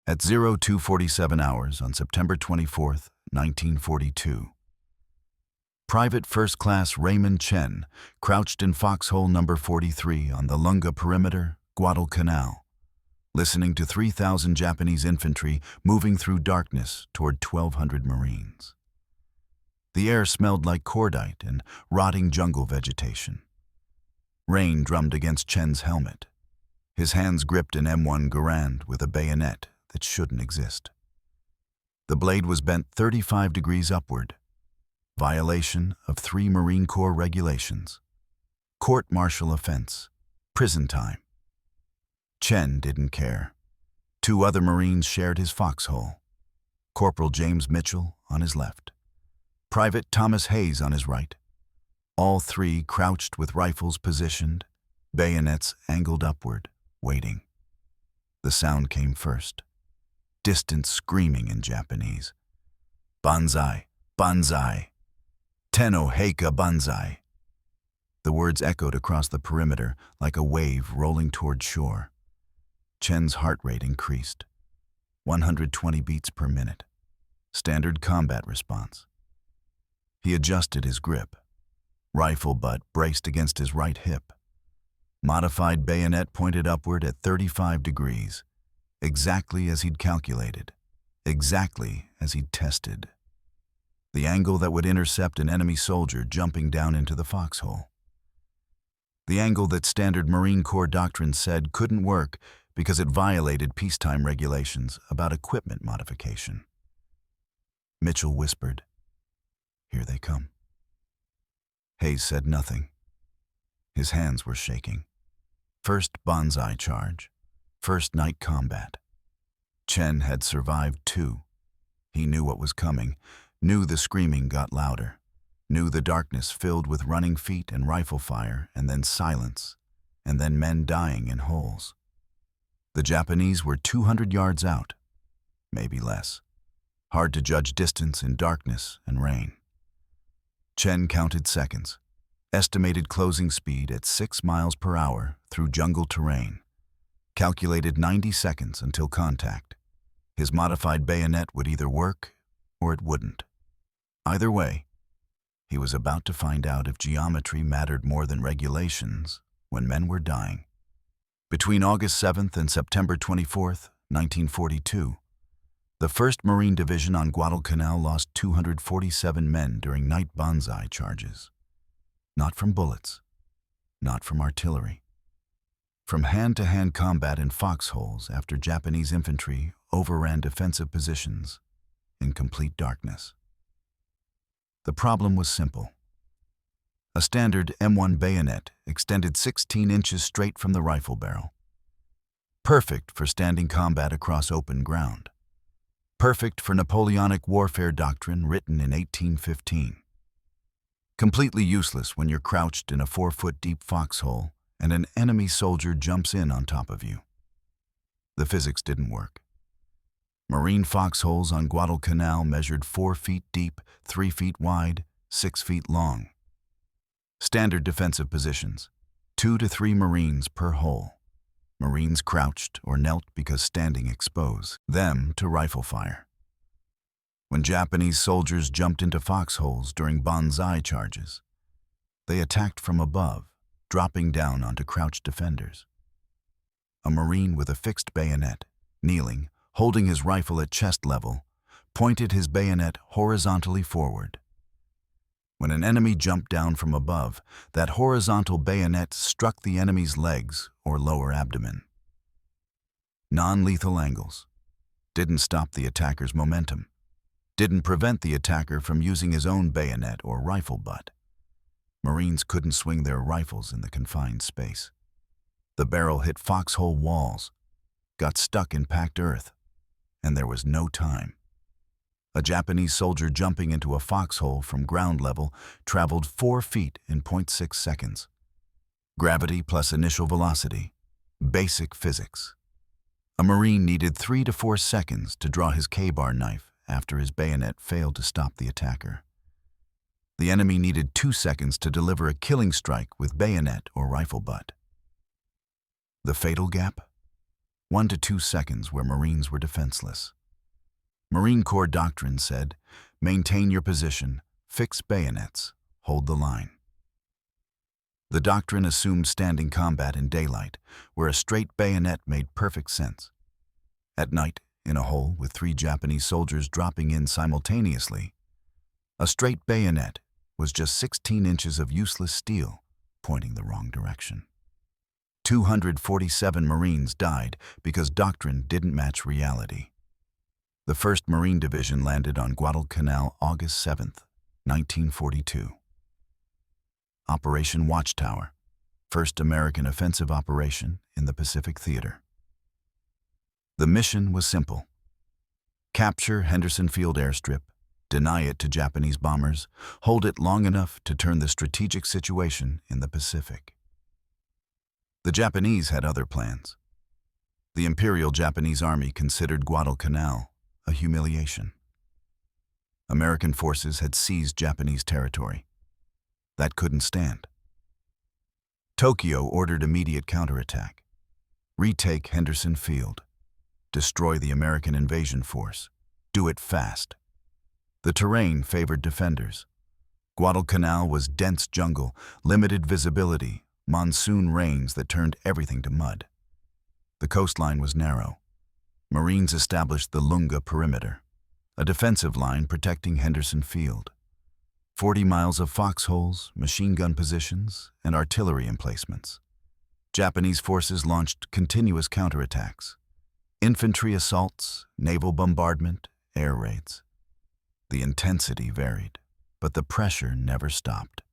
At 0247 hours on September 24, 1942, Private First Class Raymond Chen crouched in foxhole number 43 on the Lunga perimeter, Guadalcanal, listening to 3,000 Japanese infantry moving through darkness toward 1,200 Marines. The air smelled like cordite and rotting jungle vegetation. Rain drummed against Chen's helmet. His hands gripped an M1 Garand with a bayonet that shouldn't exist. The blade was bent 35 degrees upward. Violation of 3 Marine Corps regulations. Court-martial offense. Prison time. Chen didn't care. 2 other Marines shared his foxhole. Corporal James Mitchell on his left. Private Thomas Hayes on his right. All 3 crouched with rifles positioned, bayonets angled upward, waiting. The sound came first. Distant screaming in Japanese. Banzai, Banzai. Tenno Heika Banzai. The words echoed across the perimeter like a wave rolling toward shore. Chen's heart rate increased. 120 beats per minute. Standard combat response. He adjusted his grip. Rifle butt braced against his right hip. Modified bayonet pointed upward at 35 degrees, exactly as he'd calculated, exactly as he'd tested. The angle that would intercept an enemy soldier jumping down into the foxhole. The angle that standard Marine Corps doctrine said couldn't work because it violated peacetime regulations about equipment modification. Mitchell whispered, "Here they come." Hayes said nothing. His hands were shaking. First Banzai charge. First night combat. Chen had survived too. He knew what was coming, knew the screaming got louder, knew the darkness filled with running feet and rifle fire, and then silence, and then men dying in holes. The Japanese were 200 yards out, maybe less. Hard to judge distance in darkness and rain. Chen counted seconds, estimated closing speed at 6 miles per hour through jungle terrain. Calculated 90 seconds until contact. His modified bayonet would either work or it wouldn't. Either way, he was about to find out if geometry mattered more than regulations when men were dying. Between August 7th and September 24th, 1942, the 1st Marine Division on Guadalcanal lost 247 men during night Banzai charges. Not from bullets, not from artillery. From hand-to-hand combat in foxholes after Japanese infantry overran defensive positions in complete darkness. The problem was simple. A standard M1 bayonet extended 16 inches straight from the rifle barrel. Perfect for standing combat across open ground. Perfect for Napoleonic warfare doctrine written in 1815. Completely useless when you're crouched in a 4-foot-deep foxhole and an enemy soldier jumps in on top of you. The physics didn't work. Marine foxholes on Guadalcanal measured 4 feet deep, 3 feet wide, 6 feet long. Standard defensive positions, 2 to 3 Marines per hole. Marines crouched or knelt because standing exposed them to rifle fire. When Japanese soldiers jumped into foxholes during Banzai charges, they attacked from above, dropping down onto crouched defenders. A Marine with a fixed bayonet, kneeling, holding his rifle at chest level, pointed his bayonet horizontally forward. When an enemy jumped down from above, that horizontal bayonet struck the enemy's legs or lower abdomen. Non-lethal angles. Didn't stop the attacker's momentum. Didn't prevent the attacker from using his own bayonet or rifle butt. Marines couldn't swing their rifles in the confined space. The barrel hit foxhole walls, got stuck in packed earth, and there was no time. A Japanese soldier jumping into a foxhole from ground level traveled 4 feet in 0.6 seconds. Gravity plus initial velocity, basic physics. A Marine needed 3 to 4 seconds to draw his K-bar knife after his bayonet failed to stop the attacker. The enemy needed 2 seconds to deliver a killing strike with bayonet or rifle butt. The fatal gap? 1 to 2 seconds where Marines were defenseless. Marine Corps doctrine said, maintain your position, fix bayonets, hold the line. The doctrine assumed standing combat in daylight, where a straight bayonet made perfect sense. At night, in a hole with 3 Japanese soldiers dropping in simultaneously, a straight bayonet was just 16 inches of useless steel pointing the wrong direction. 247 Marines died because doctrine didn't match reality. The 1st Marine Division landed on Guadalcanal August 7, 1942. Operation Watchtower, first American offensive operation in the Pacific Theater. The mission was simple. Capture Henderson Field airstrip, deny it to Japanese bombers, hold it long enough to turn the strategic situation in the Pacific. The Japanese had other plans. The Imperial Japanese Army considered Guadalcanal a humiliation. American forces had seized Japanese territory. That couldn't stand. Tokyo ordered immediate counterattack. Retake Henderson Field. Destroy the American invasion force. Do it fast. The terrain favored defenders. Guadalcanal was dense jungle, limited visibility, monsoon rains that turned everything to mud. The coastline was narrow. Marines established the Lunga perimeter, a defensive line protecting Henderson Field. 40 miles of foxholes, machine gun positions, and artillery emplacements. Japanese forces launched continuous counterattacks. Infantry assaults, naval bombardment, air raids. The intensity varied, but the pressure never stopped.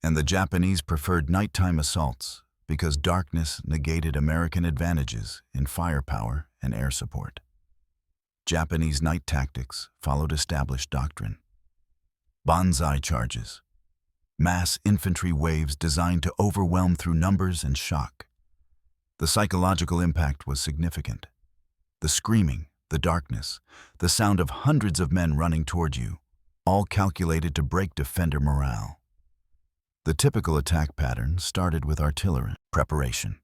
And the Japanese preferred nighttime assaults because darkness negated American advantages in firepower and air support. Japanese night tactics followed established doctrine. Banzai charges, mass infantry waves designed to overwhelm through numbers and shock. The psychological impact was significant. The screaming, the darkness, the sound of hundreds of men running toward you, all calculated to break defender morale. The typical attack pattern started with artillery preparation.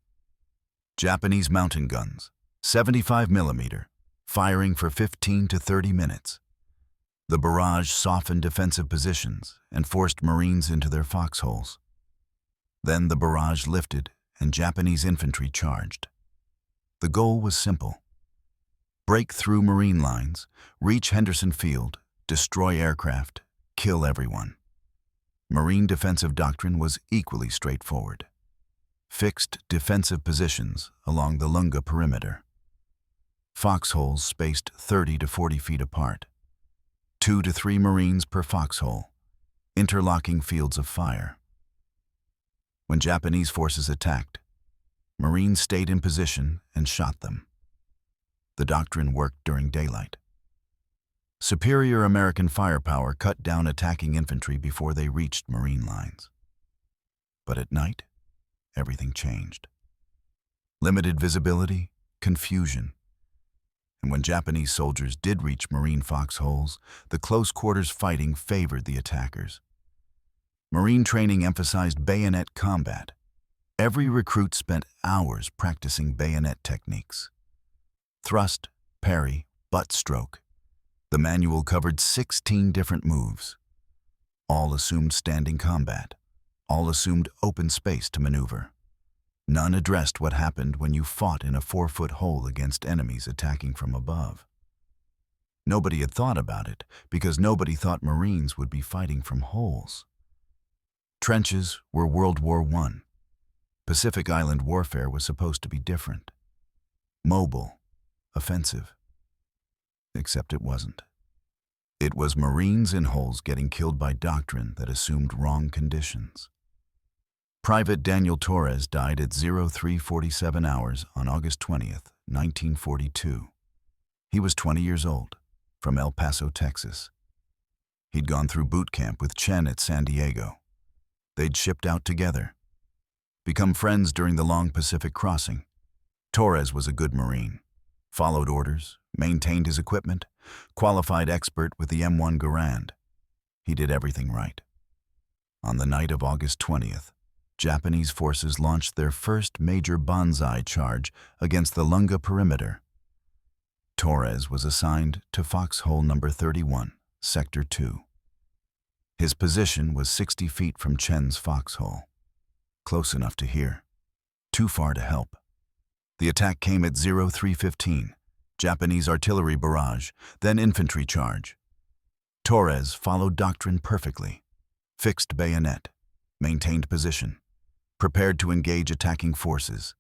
Japanese mountain guns, 75 mm, firing for 15 to 30 minutes. The barrage softened defensive positions and forced Marines into their foxholes. Then the barrage lifted and Japanese infantry charged. The goal was simple. Break through Marine lines, reach Henderson Field, destroy aircraft, kill everyone. Marine defensive doctrine was equally straightforward. Fixed defensive positions along the Lunga perimeter. Foxholes spaced 30 to 40 feet apart. 2 to 3 Marines per foxhole, interlocking fields of fire. When Japanese forces attacked, Marines stayed in position and shot them. The doctrine worked during daylight. Superior American firepower cut down attacking infantry before they reached Marine lines. But at night, everything changed. Limited visibility, confusion. And when Japanese soldiers did reach Marine foxholes, the close quarters fighting favored the attackers. Marine training emphasized bayonet combat. Every recruit spent hours practicing bayonet techniques. Thrust, parry, butt stroke. The manual covered 16 different moves. All assumed standing combat. All assumed open space to maneuver. None addressed what happened when you fought in a 4-foot hole against enemies attacking from above. Nobody had thought about it because nobody thought Marines would be fighting from holes. Trenches were World War I. Pacific Island warfare was supposed to be different. Mobile, offensive. Except it wasn't. It was Marines in holes getting killed by doctrine that assumed wrong conditions. Private Daniel Torres died at 03:47 hours on August 20th, 1942. He was 20 years old, from El Paso, Texas. He'd gone through boot camp with Chen at San Diego. They'd shipped out together. Become friends during the long Pacific crossing. Torres was a good Marine. Followed orders, maintained his equipment, qualified expert with the M1 Garand. He did everything right. On the night of August 20th, Japanese forces launched their first major Banzai charge against the Lunga perimeter. Torres was assigned to foxhole number 31, Sector 2. His position was 60 feet from Chen's foxhole. Close enough to hear, too far to help. The attack came at 03:15, Japanese artillery barrage, then infantry charge. Torres followed doctrine perfectly. Fixed bayonet, maintained position, prepared to engage attacking forces.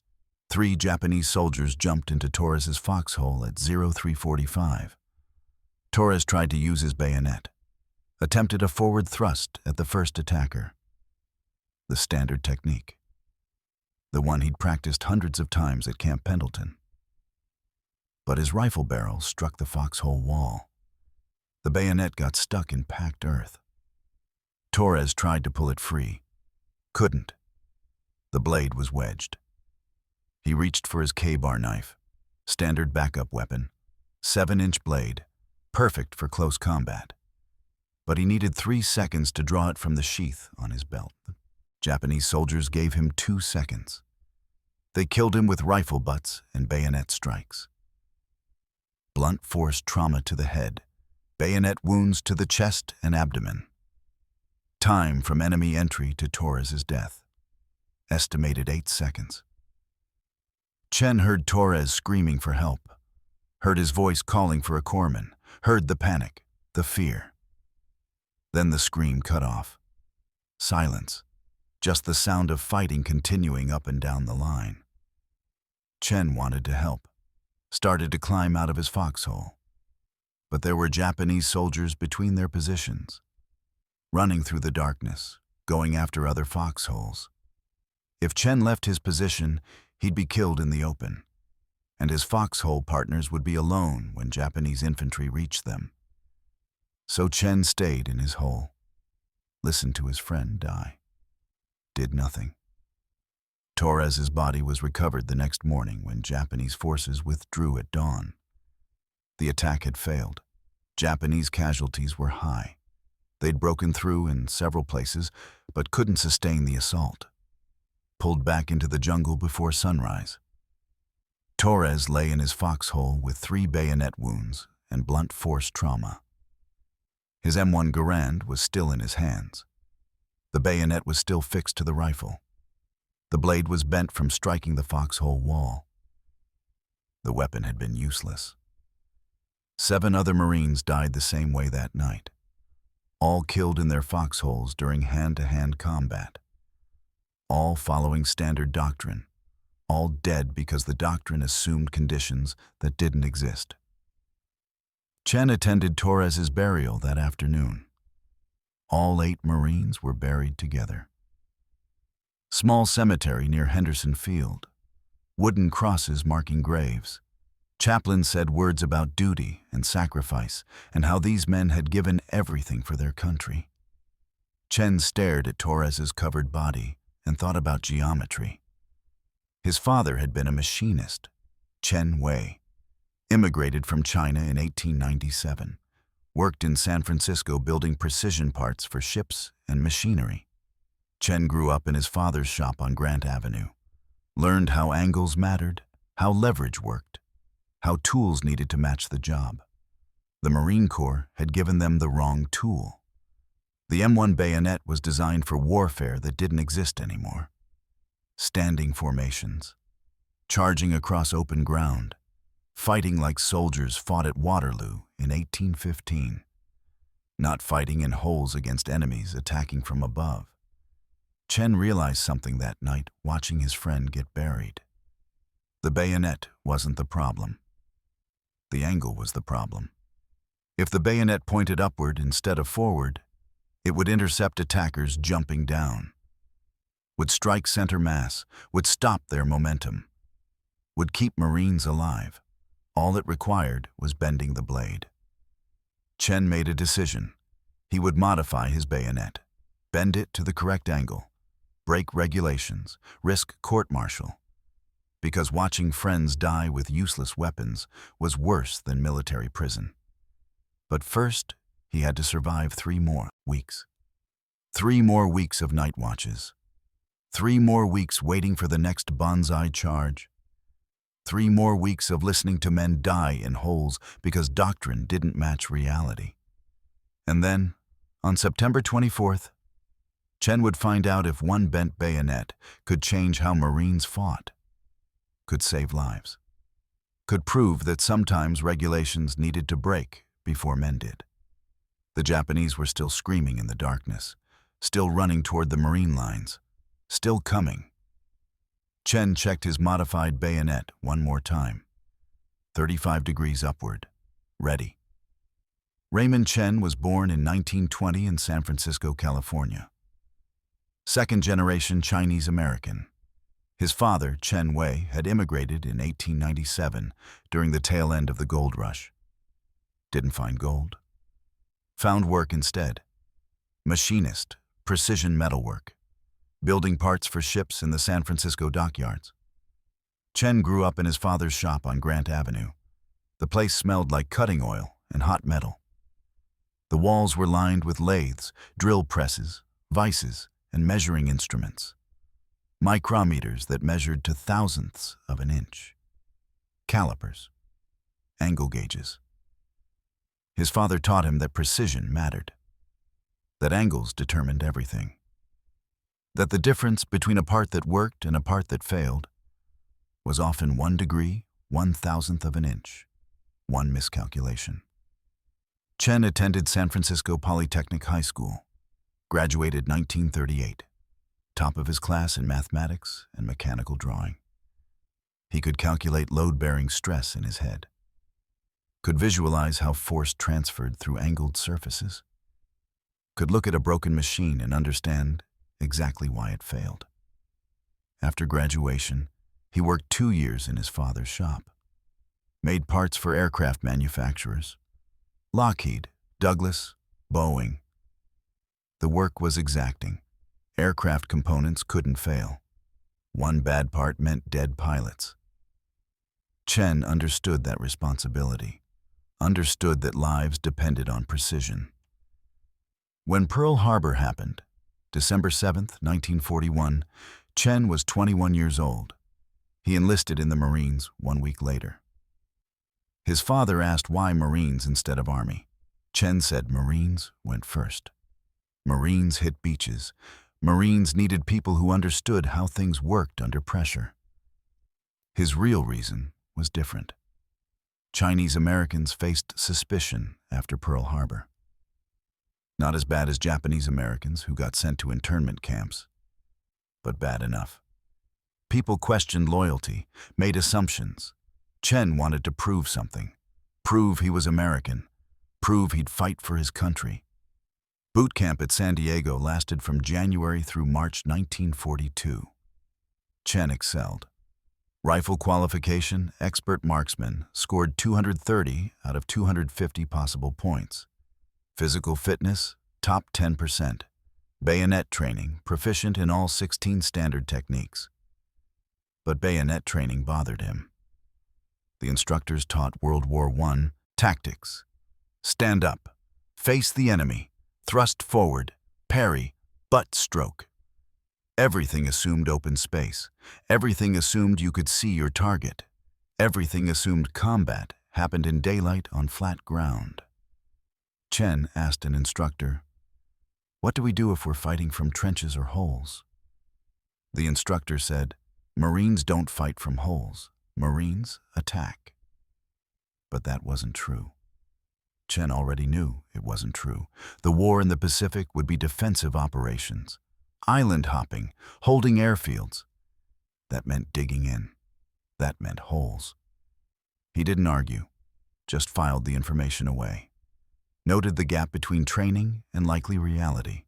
3 Japanese soldiers jumped into Torres's foxhole at 03:45. Torres tried to use his bayonet, attempted a forward thrust at the first attacker. The standard technique, the one he'd practiced hundreds of times at Camp Pendleton. But his rifle barrel struck the foxhole wall. The bayonet got stuck in packed earth. Torres tried to pull it free. Couldn't. The blade was wedged. He reached for his K-bar knife, standard backup weapon, 7-inch blade, perfect for close combat. But he needed 3 seconds to draw it from the sheath on his belt. Japanese soldiers gave him 2 seconds. They killed him with rifle butts and bayonet strikes. Blunt force trauma to the head, bayonet wounds to the chest and abdomen. Time from enemy entry to Torres's death, estimated 8 seconds. Chen heard Torres screaming for help, heard his voice calling for a corpsman, heard the panic, the fear. Then the scream cut off. Silence, just the sound of fighting continuing up and down the line. Chen wanted to help, started to climb out of his foxhole. But there were Japanese soldiers between their positions, running through the darkness, going after other foxholes. If Chen left his position, he'd be killed in the open, and his foxhole partners would be alone when Japanese infantry reached them. So Chen stayed in his hole, listened to his friend die, did nothing. Torres's body was recovered the next morning when Japanese forces withdrew at dawn. The attack had failed. Japanese casualties were high. They'd broken through in several places, but couldn't sustain the assault. Pulled back into the jungle before sunrise. Torres lay in his foxhole with 3 bayonet wounds and blunt force trauma. His M1 Garand was still in his hands. The bayonet was still fixed to the rifle. The blade was bent from striking the foxhole wall. The weapon had been useless. 7 other Marines died the same way that night, all killed in their foxholes during hand-to-hand combat. All following standard doctrine, all dead because the doctrine assumed conditions that didn't exist. Chen attended Torres's burial that afternoon. All 8 Marines were buried together. Small cemetery near Henderson Field. Wooden crosses marking graves. Chaplain said words about duty and sacrifice and how these men had given everything for their country. Chen stared at Torres's covered body and thought about geometry. His father had been a machinist, Chen Wei, immigrated from China in 1897, worked in San Francisco building precision parts for ships and machinery. Chen grew up in his father's shop on Grant Avenue, learned how angles mattered, how leverage worked, how tools needed to match the job. The Marine Corps had given them the wrong tool. The M1 bayonet was designed for warfare that didn't exist anymore. Standing formations, charging across open ground, fighting like soldiers fought at Waterloo in 1815, not fighting in holes against enemies attacking from above. Chen realized something that night watching his friend get buried. The bayonet wasn't the problem. The angle was the problem. If the bayonet pointed upward instead of forward, it would intercept attackers jumping down, would strike center mass, would stop their momentum, would keep Marines alive. All it required was bending the blade. Chen made a decision. He would modify his bayonet, bend it to the correct angle, break regulations, risk court-martial, because watching friends die with useless weapons was worse than military prison. But first, he had to survive 3 more weeks. 3 more weeks of night watches. 3 more weeks waiting for the next Banzai charge. 3 more weeks of listening to men die in holes because doctrine didn't match reality. And then, on September 24th, Chen would find out if one bent bayonet could change how Marines fought, could save lives, could prove that sometimes regulations needed to break before men did. The Japanese were still screaming in the darkness, still running toward the Marine lines, still coming. Chen checked his modified bayonet one more time. 35 degrees upward. Ready. Raymond Chen was born in 1920 in San Francisco, California. Second-generation Chinese-American. His father, Chen Wei, had immigrated in 1897 during the tail end of the gold rush. Didn't find gold. Found work instead. Machinist, precision metalwork, building parts for ships in the San Francisco dockyards. Chen grew up in his father's shop on Grant Avenue. The place smelled like cutting oil and hot metal. The walls were lined with lathes, drill presses, vices, and measuring instruments. Micrometers that measured to thousandths of an inch. Calipers. Angle gauges. His father taught him that precision mattered. That angles determined everything. That the difference between a part that worked and a part that failed was often 1 degree, 1,000th of an inch. One miscalculation. Chen attended San Francisco Polytechnic High School, graduated 1938, top of his class in mathematics and mechanical drawing. He could calculate load-bearing stress in his head, could visualize how force transferred through angled surfaces, could look at a broken machine and understand exactly why it failed. After graduation, he worked 2 years in his father's shop, made parts for aircraft manufacturers, Lockheed, Douglas, Boeing. The work was exacting. Aircraft components couldn't fail. One bad part meant dead pilots. Chen understood that responsibility, understood that lives depended on precision. When Pearl Harbor happened, December 7, 1941, Chen was 21 years old. He enlisted in the Marines 1 week later. His father asked why Marines instead of Army. Chen said Marines went first. Marines hit beaches. Marines needed people who understood how things worked under pressure. His real reason was different. Chinese Americans faced suspicion after Pearl Harbor. Not as bad as Japanese Americans who got sent to internment camps, but bad enough. People questioned loyalty, made assumptions. Chen wanted to prove something, prove he was American, prove he'd fight for his country. Boot camp at San Diego lasted from January through March 1942. Chen excelled. Rifle qualification, expert marksman, scored 230 out of 250 possible points. Physical fitness, top 10%. Bayonet training, proficient in all 16 standard techniques. But bayonet training bothered him. The instructors taught World War I tactics. Stand up, face the enemy, thrust forward, parry, butt stroke. Everything assumed open space. Everything assumed you could see your target. Everything assumed combat happened in daylight on flat ground. Chen asked an instructor, "What do we do if we're fighting from trenches or holes?" The instructor said, "Marines don't fight from holes. Marines attack." But that wasn't true. Chen already knew it wasn't true. The war in the Pacific would be defensive operations, island hopping, holding airfields. That meant digging in. That meant holes. He didn't argue, just filed the information away. Noted the gap between training and likely reality.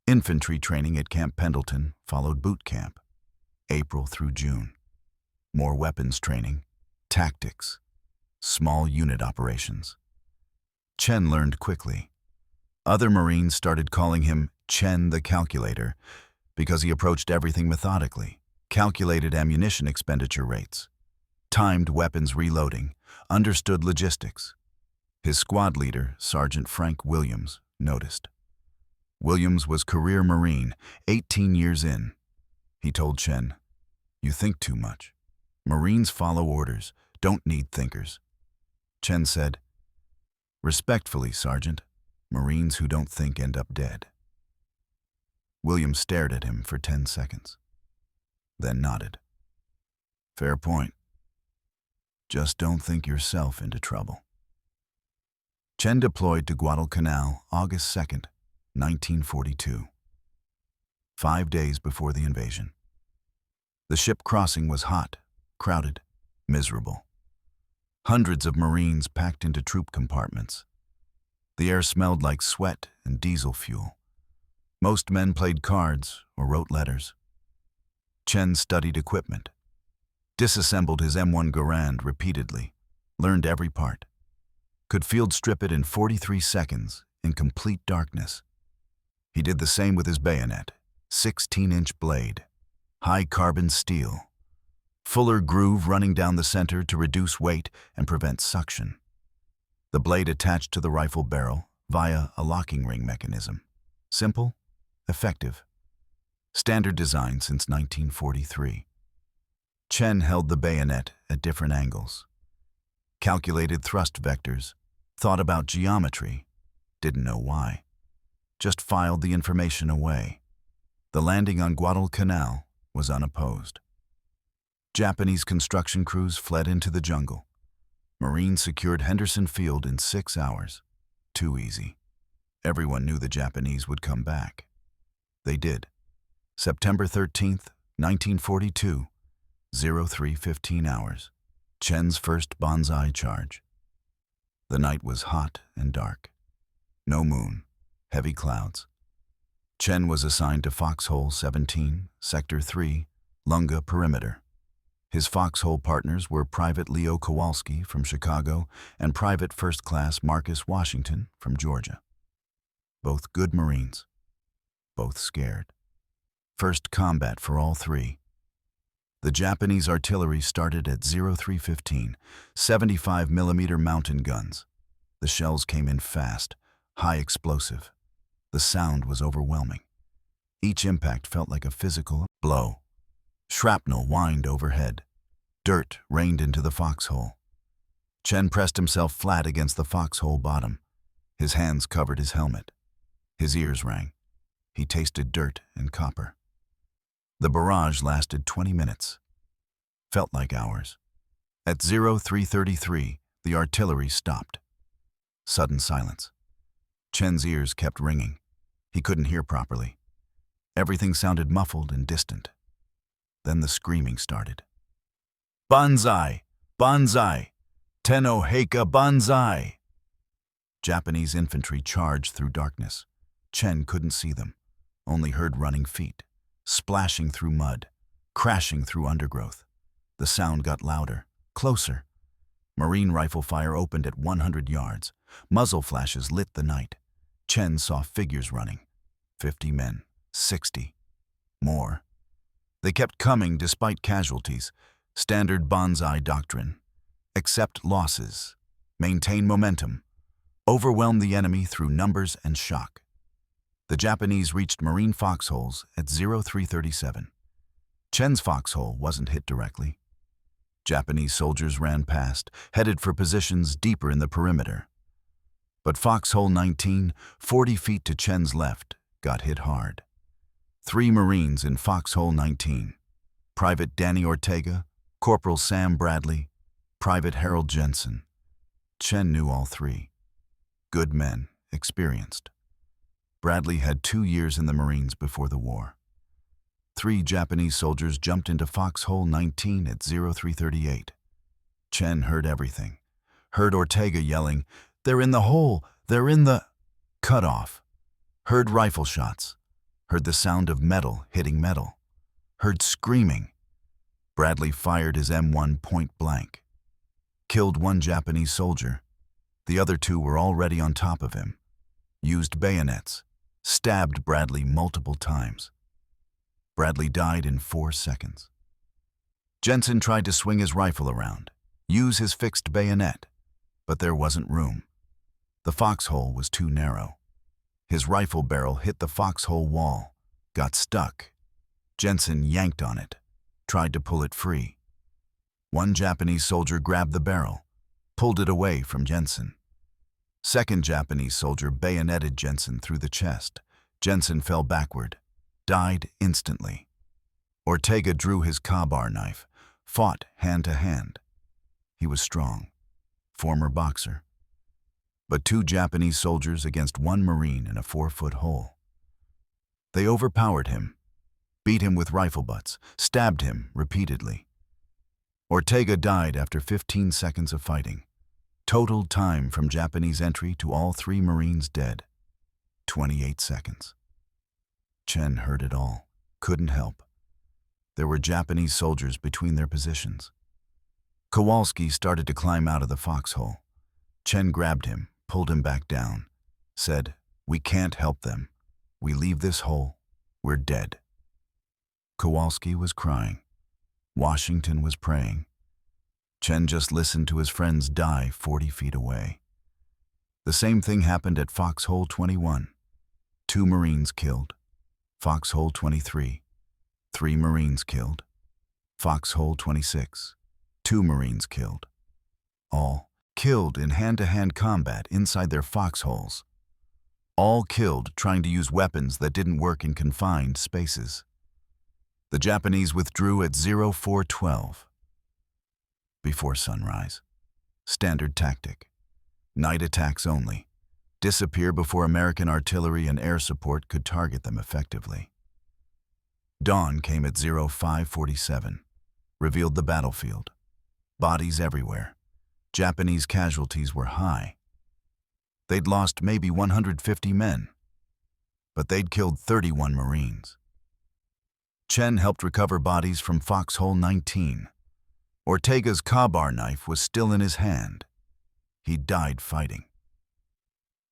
Infantry training at Camp Pendleton followed boot camp, April through June. More weapons training, tactics, small unit operations. Chen learned quickly. Other Marines started calling him Chen the Calculator because he approached everything methodically, calculated ammunition expenditure rates, timed weapons reloading, understood logistics. His squad leader, Sergeant Frank Williams, noticed. Williams was career Marine, 18 years in. He told Chen, "You think too much. Marines follow orders, don't need thinkers." Chen said, "Respectfully, Sergeant, Marines who don't think end up dead." William stared at him for 10 seconds, then nodded. "Fair point. Just don't think yourself into trouble." Chen deployed to Guadalcanal August 2nd, 1942. 5 days before the invasion. The ship crossing was hot, crowded, miserable. Hundreds of Marines packed into troop compartments. The air smelled like sweat and diesel fuel. Most men played cards or wrote letters. Chen studied equipment, disassembled his M1 Garand repeatedly, learned every part, could field strip it in 43 seconds in complete darkness. He did the same with his bayonet, 16-inch blade, high carbon steel, fuller groove running down the center to reduce weight and prevent suction. The blade attached to the rifle barrel via a locking ring mechanism. Simple, effective. Standard design since 1943. Chen held the bayonet at different angles. Calculated thrust vectors, thought about geometry, didn't know why. Just filed the information away. The landing on Guadalcanal was unopposed. Japanese construction crews fled into the jungle. Marines secured Henderson Field in 6 hours. Too easy. Everyone knew the Japanese would come back. They did. September 13th, 1942, 03:15 hours. Chen's first Banzai charge. The night was hot and dark. No moon, heavy clouds. Chen was assigned to Foxhole 17, Sector 3, Lunga Perimeter. His foxhole partners were Private Leo Kowalski from Chicago and Private First Class Marcus Washington from Georgia. Both good Marines. Both scared. First combat for all three. The Japanese artillery started at 03:15, 75mm mountain guns. The shells came in fast, high explosive. The sound was overwhelming. Each impact felt like a physical blow. Shrapnel whined overhead. Dirt rained into the foxhole. Chen pressed himself flat against the foxhole bottom. His hands covered his helmet. His ears rang. He tasted dirt and copper. The barrage lasted 20 minutes. Felt like hours. At 03:33, the artillery stopped. Sudden silence. Chen's ears kept ringing. He couldn't hear properly. Everything sounded muffled and distant. Then the screaming started. "Banzai! Banzai! Tenno Heika Banzai!" Japanese infantry charged through darkness. Chen couldn't see them, only heard running feet, splashing through mud, crashing through undergrowth. The sound got louder, closer. Marine rifle fire opened at 100 yards. Muzzle flashes lit the night. Chen saw figures running. 50 men, 60. More. They kept coming despite casualties. Standard Banzai doctrine. Accept losses. Maintain momentum. Overwhelm the enemy through numbers and shock. The Japanese reached Marine foxholes at 03:37. Chen's foxhole wasn't hit directly. Japanese soldiers ran past, headed for positions deeper in the perimeter. But foxhole 19, 40 feet to Chen's left, got hit hard. 3 Marines in foxhole 19. Private Danny Ortega, Corporal Sam Bradley, Private Harold Jensen. Chen knew all 3. Good men, experienced. Bradley had 2 years in the Marines before the war. 3 Japanese soldiers jumped into foxhole 19 at 03:38. Chen heard everything. Heard Ortega yelling, "They're in the hole! They're in the—" Cut off. Heard rifle shots. Heard the sound of metal hitting metal. Heard screaming. Bradley fired his M1 point blank. Killed 1 Japanese soldier. The other 2 were already on top of him. Used bayonets. Stabbed Bradley multiple times. Bradley died in 4 seconds. Jensen tried to swing his rifle around, use his fixed bayonet, but there wasn't room. The foxhole was too narrow. His rifle barrel hit the foxhole wall, got stuck. Jensen yanked on it, tried to pull it free. One Japanese soldier grabbed the barrel, pulled it away from Jensen. Second Japanese soldier bayoneted Jensen through the chest. Jensen fell backward, died instantly. Ortega drew his ka-bar knife, fought hand to hand. He was strong, former boxer. But 2 Japanese soldiers against 1 Marine in a 4-foot hole. They overpowered him, beat him with rifle butts, stabbed him repeatedly. Ortega died after 15 seconds of fighting. Total time from Japanese entry to all 3 Marines dead, 28 seconds. Chen heard it all, couldn't help. There were Japanese soldiers between their positions. Kowalski started to climb out of the foxhole. Chen grabbed him, pulled him back down, said, "We can't help them. We leave this hole, we're dead." Kowalski was crying. Washington was praying. Chen just listened to his friends die 40 feet away. The same thing happened at Foxhole 21. 2 Marines killed. Foxhole 23. 3 Marines killed. Foxhole 26. 2 Marines killed. All killed in hand-to-hand combat inside their foxholes. All killed trying to use weapons that didn't work in confined spaces. The Japanese withdrew at 0412. Before sunrise. Standard tactic. Night attacks only. Disappear before American artillery and air support could target them effectively. Dawn came at 0547. Revealed the battlefield. Bodies everywhere. Japanese casualties were high. They'd lost maybe 150 men, but they'd killed 31 Marines. Chen helped recover bodies from Foxhole 19. Ortega's ka-bar knife was still in his hand. He died fighting.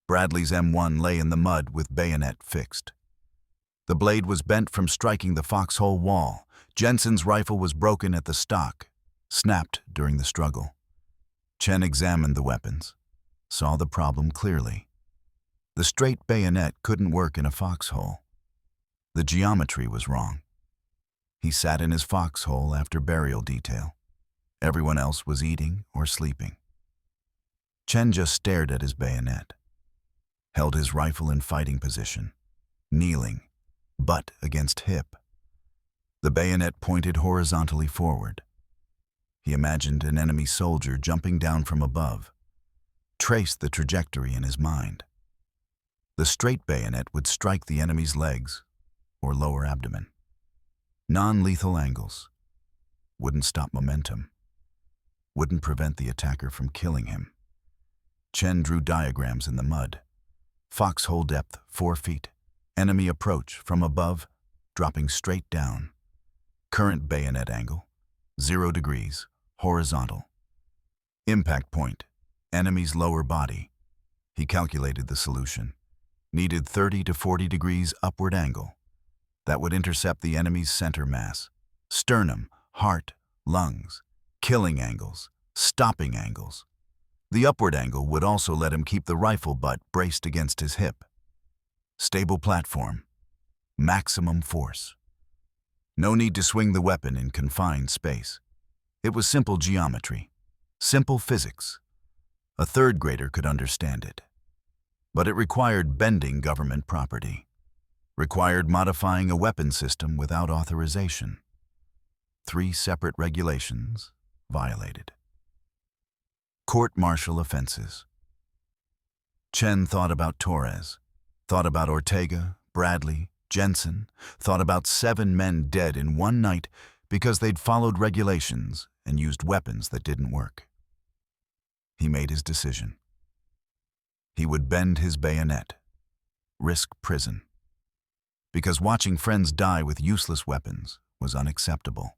Bradley's M1 lay in the mud with bayonet fixed. The blade was bent from striking the foxhole wall. Jensen's rifle was broken at the stock, snapped during the struggle. Chen examined the weapons, saw the problem clearly. The straight bayonet couldn't work in a foxhole. The geometry was wrong. He sat in his foxhole after burial detail. Everyone else was eating or sleeping. Chen just stared at his bayonet, held his rifle in fighting position, kneeling, butt against hip. The bayonet pointed horizontally forward. He imagined an enemy soldier jumping down from above, traced the trajectory in his mind. The straight bayonet would strike the enemy's legs or lower abdomen. Non-lethal angles. Wouldn't stop momentum. Wouldn't prevent the attacker from killing him. Chen drew diagrams in the mud. Foxhole depth 4 feet. Enemy approach from above, dropping straight down. Current bayonet angle, 0 degrees, horizontal. Impact point, enemy's lower body. He calculated the solution. Needed 30 to 40 degrees upward angle. That would intercept the enemy's center mass. Sternum, heart, lungs. Killing angles, stopping angles. The upward angle would also let him keep the rifle butt braced against his hip. Stable platform. Maximum force. No need to swing the weapon in confined space. It was simple geometry, simple physics. A third grader could understand it. But it required bending government property. Required modifying a weapon system without authorization. 3 separate regulations violated. Court-martial offenses. Chen thought about Torres, thought about Ortega, Bradley, Jensen, thought about 7 men dead in one night because they'd followed regulations and used weapons that didn't work. He made his decision. He would bend his bayonet, risk prison, because watching friends die with useless weapons was unacceptable.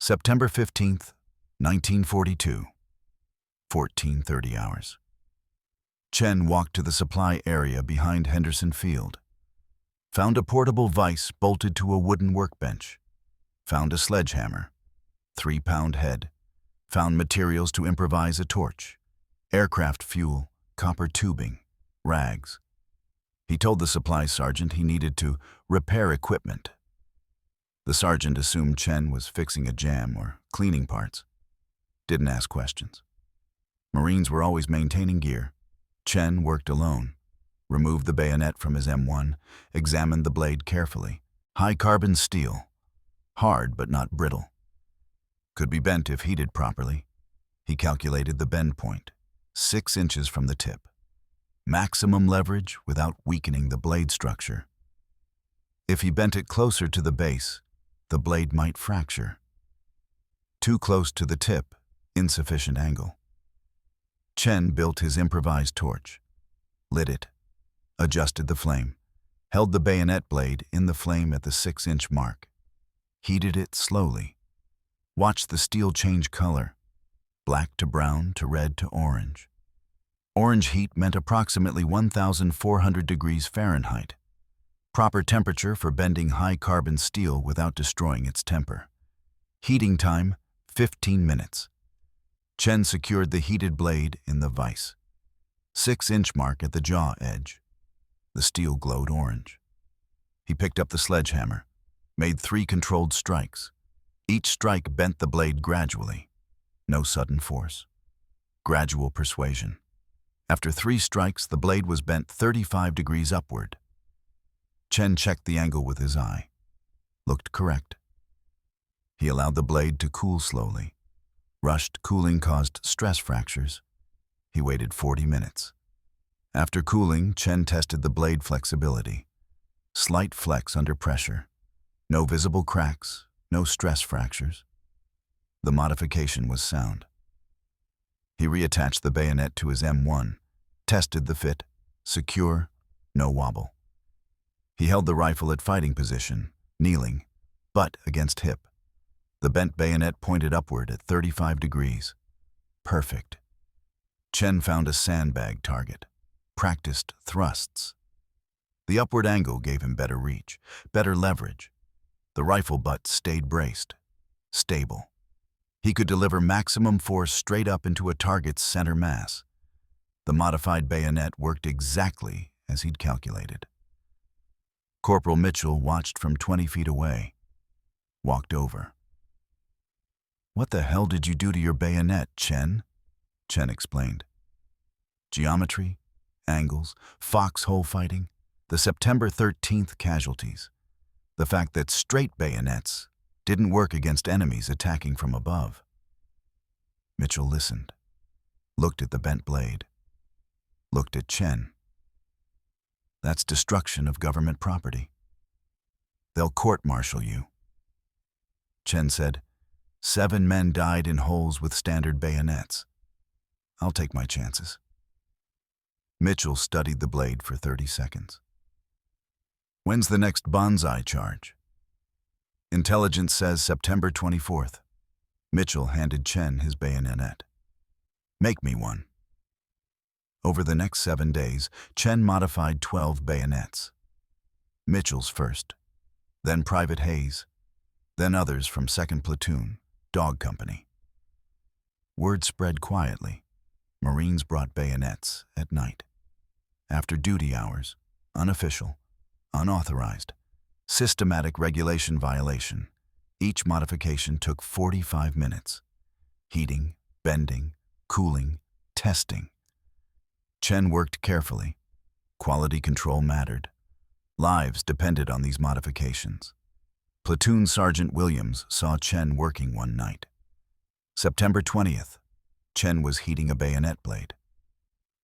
September 15th, 1942, 14:30 hours. Chen walked to the supply area behind Henderson Field, found a portable vise bolted to a wooden workbench, found a sledgehammer, 3-pound head, found materials to improvise a torch, aircraft fuel, copper tubing, rags. He told the supply sergeant he needed to repair equipment, The sergeant assumed Chen was fixing a jam or cleaning parts. Didn't ask questions. Marines were always maintaining gear. Chen worked alone, removed the bayonet from his M1, examined the blade carefully. High-carbon steel, hard but not brittle. Could be bent if heated properly. He calculated the bend point, 6 inches from the tip. Maximum leverage without weakening the blade structure. If he bent it closer to the base, the blade might fracture. Too close to the tip, insufficient angle. Chen built his improvised torch, lit it, adjusted the flame, held the bayonet blade in the flame at the 6-inch mark, heated it slowly, watched the steel change color, black to brown to red to orange. Orange heat meant approximately 1,400 degrees Fahrenheit, proper temperature for bending high-carbon steel without destroying its temper. Heating time, 15 minutes. Chen secured the heated blade in the vise. 6-inch mark at the jaw edge. The steel glowed orange. He picked up the sledgehammer, made 3 controlled strikes. Each strike bent the blade gradually. No sudden force. Gradual persuasion. After 3 strikes, the blade was bent 35 degrees upward. Chen checked the angle with his eye. Looked correct. He allowed the blade to cool slowly. Rushed cooling caused stress fractures. He waited 40 minutes. After cooling, Chen tested the blade flexibility. Slight flex under pressure. No visible cracks, no stress fractures. The modification was sound. He reattached the bayonet to his M1, tested the fit, secure, no wobble. He held the rifle at fighting position, kneeling, butt against hip. The bent bayonet pointed upward at 35 degrees. Perfect. Chen found a sandbag target, practiced thrusts. The upward angle gave him better reach, better leverage. The rifle butt stayed braced, stable. He could deliver maximum force straight up into a target's center mass. The modified bayonet worked exactly as he'd calculated. Corporal Mitchell watched from 20 feet away, walked over. "What the hell did you do to your bayonet, Chen?" Chen explained. Geometry, angles, foxhole fighting, the September 13th casualties. The fact that straight bayonets didn't work against enemies attacking from above. Mitchell listened, looked at the bent blade, looked at Chen. "That's destruction of government property. They'll court-martial you." Chen said, 7 men died in holes with standard bayonets. I'll take my chances." Mitchell studied the blade for 30 seconds. "When's the next Banzai charge?" "Intelligence says September 24th. Mitchell handed Chen his bayonet. "Make me one." Over the next 7 days, Chen modified 12 bayonets. Mitchell's first, then Private Hayes, then others from 2nd Platoon, Dog Company. Word spread quietly. Marines brought bayonets at night. After duty hours, unofficial, unauthorized, systematic regulation violation. Each modification took 45 minutes. Heating, bending, cooling, testing. Chen worked carefully. Quality control mattered. Lives depended on these modifications. Platoon Sergeant Williams saw Chen working one night. September 20th. Chen was heating a bayonet blade.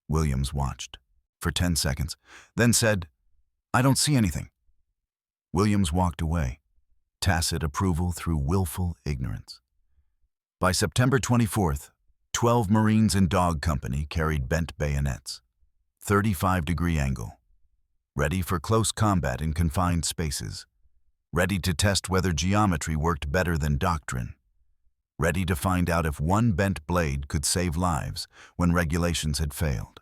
Williams watched for 10 seconds, then said, "I don't see anything." Williams walked away, tacit approval through willful ignorance. By September 24th, 12 Marines in Dog Company carried bent bayonets, 35-degree angle, ready for close combat in confined spaces, ready to test whether geometry worked better than doctrine, ready to find out if one bent blade could save lives when regulations had failed.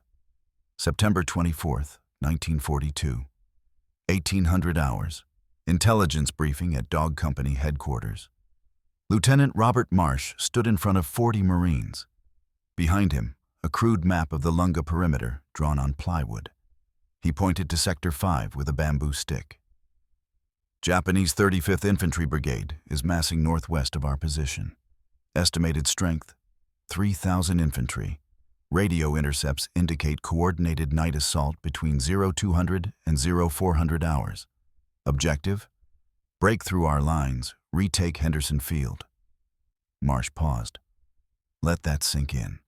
September 24th, 1942, 1800 hours, intelligence briefing at Dog Company headquarters. Lieutenant Robert Marsh stood in front of 40 Marines. Behind him, a crude map of the Lunga perimeter drawn on plywood. He pointed to Sector 5 with a bamboo stick. Japanese 35th Infantry Brigade is massing northwest of our position. Estimated strength, 3,000 infantry. Radio intercepts indicate coordinated night assault between 0200 and 0400 hours. Objective: break through our lines, retake Henderson Field. Marsh paused. Let that sink in.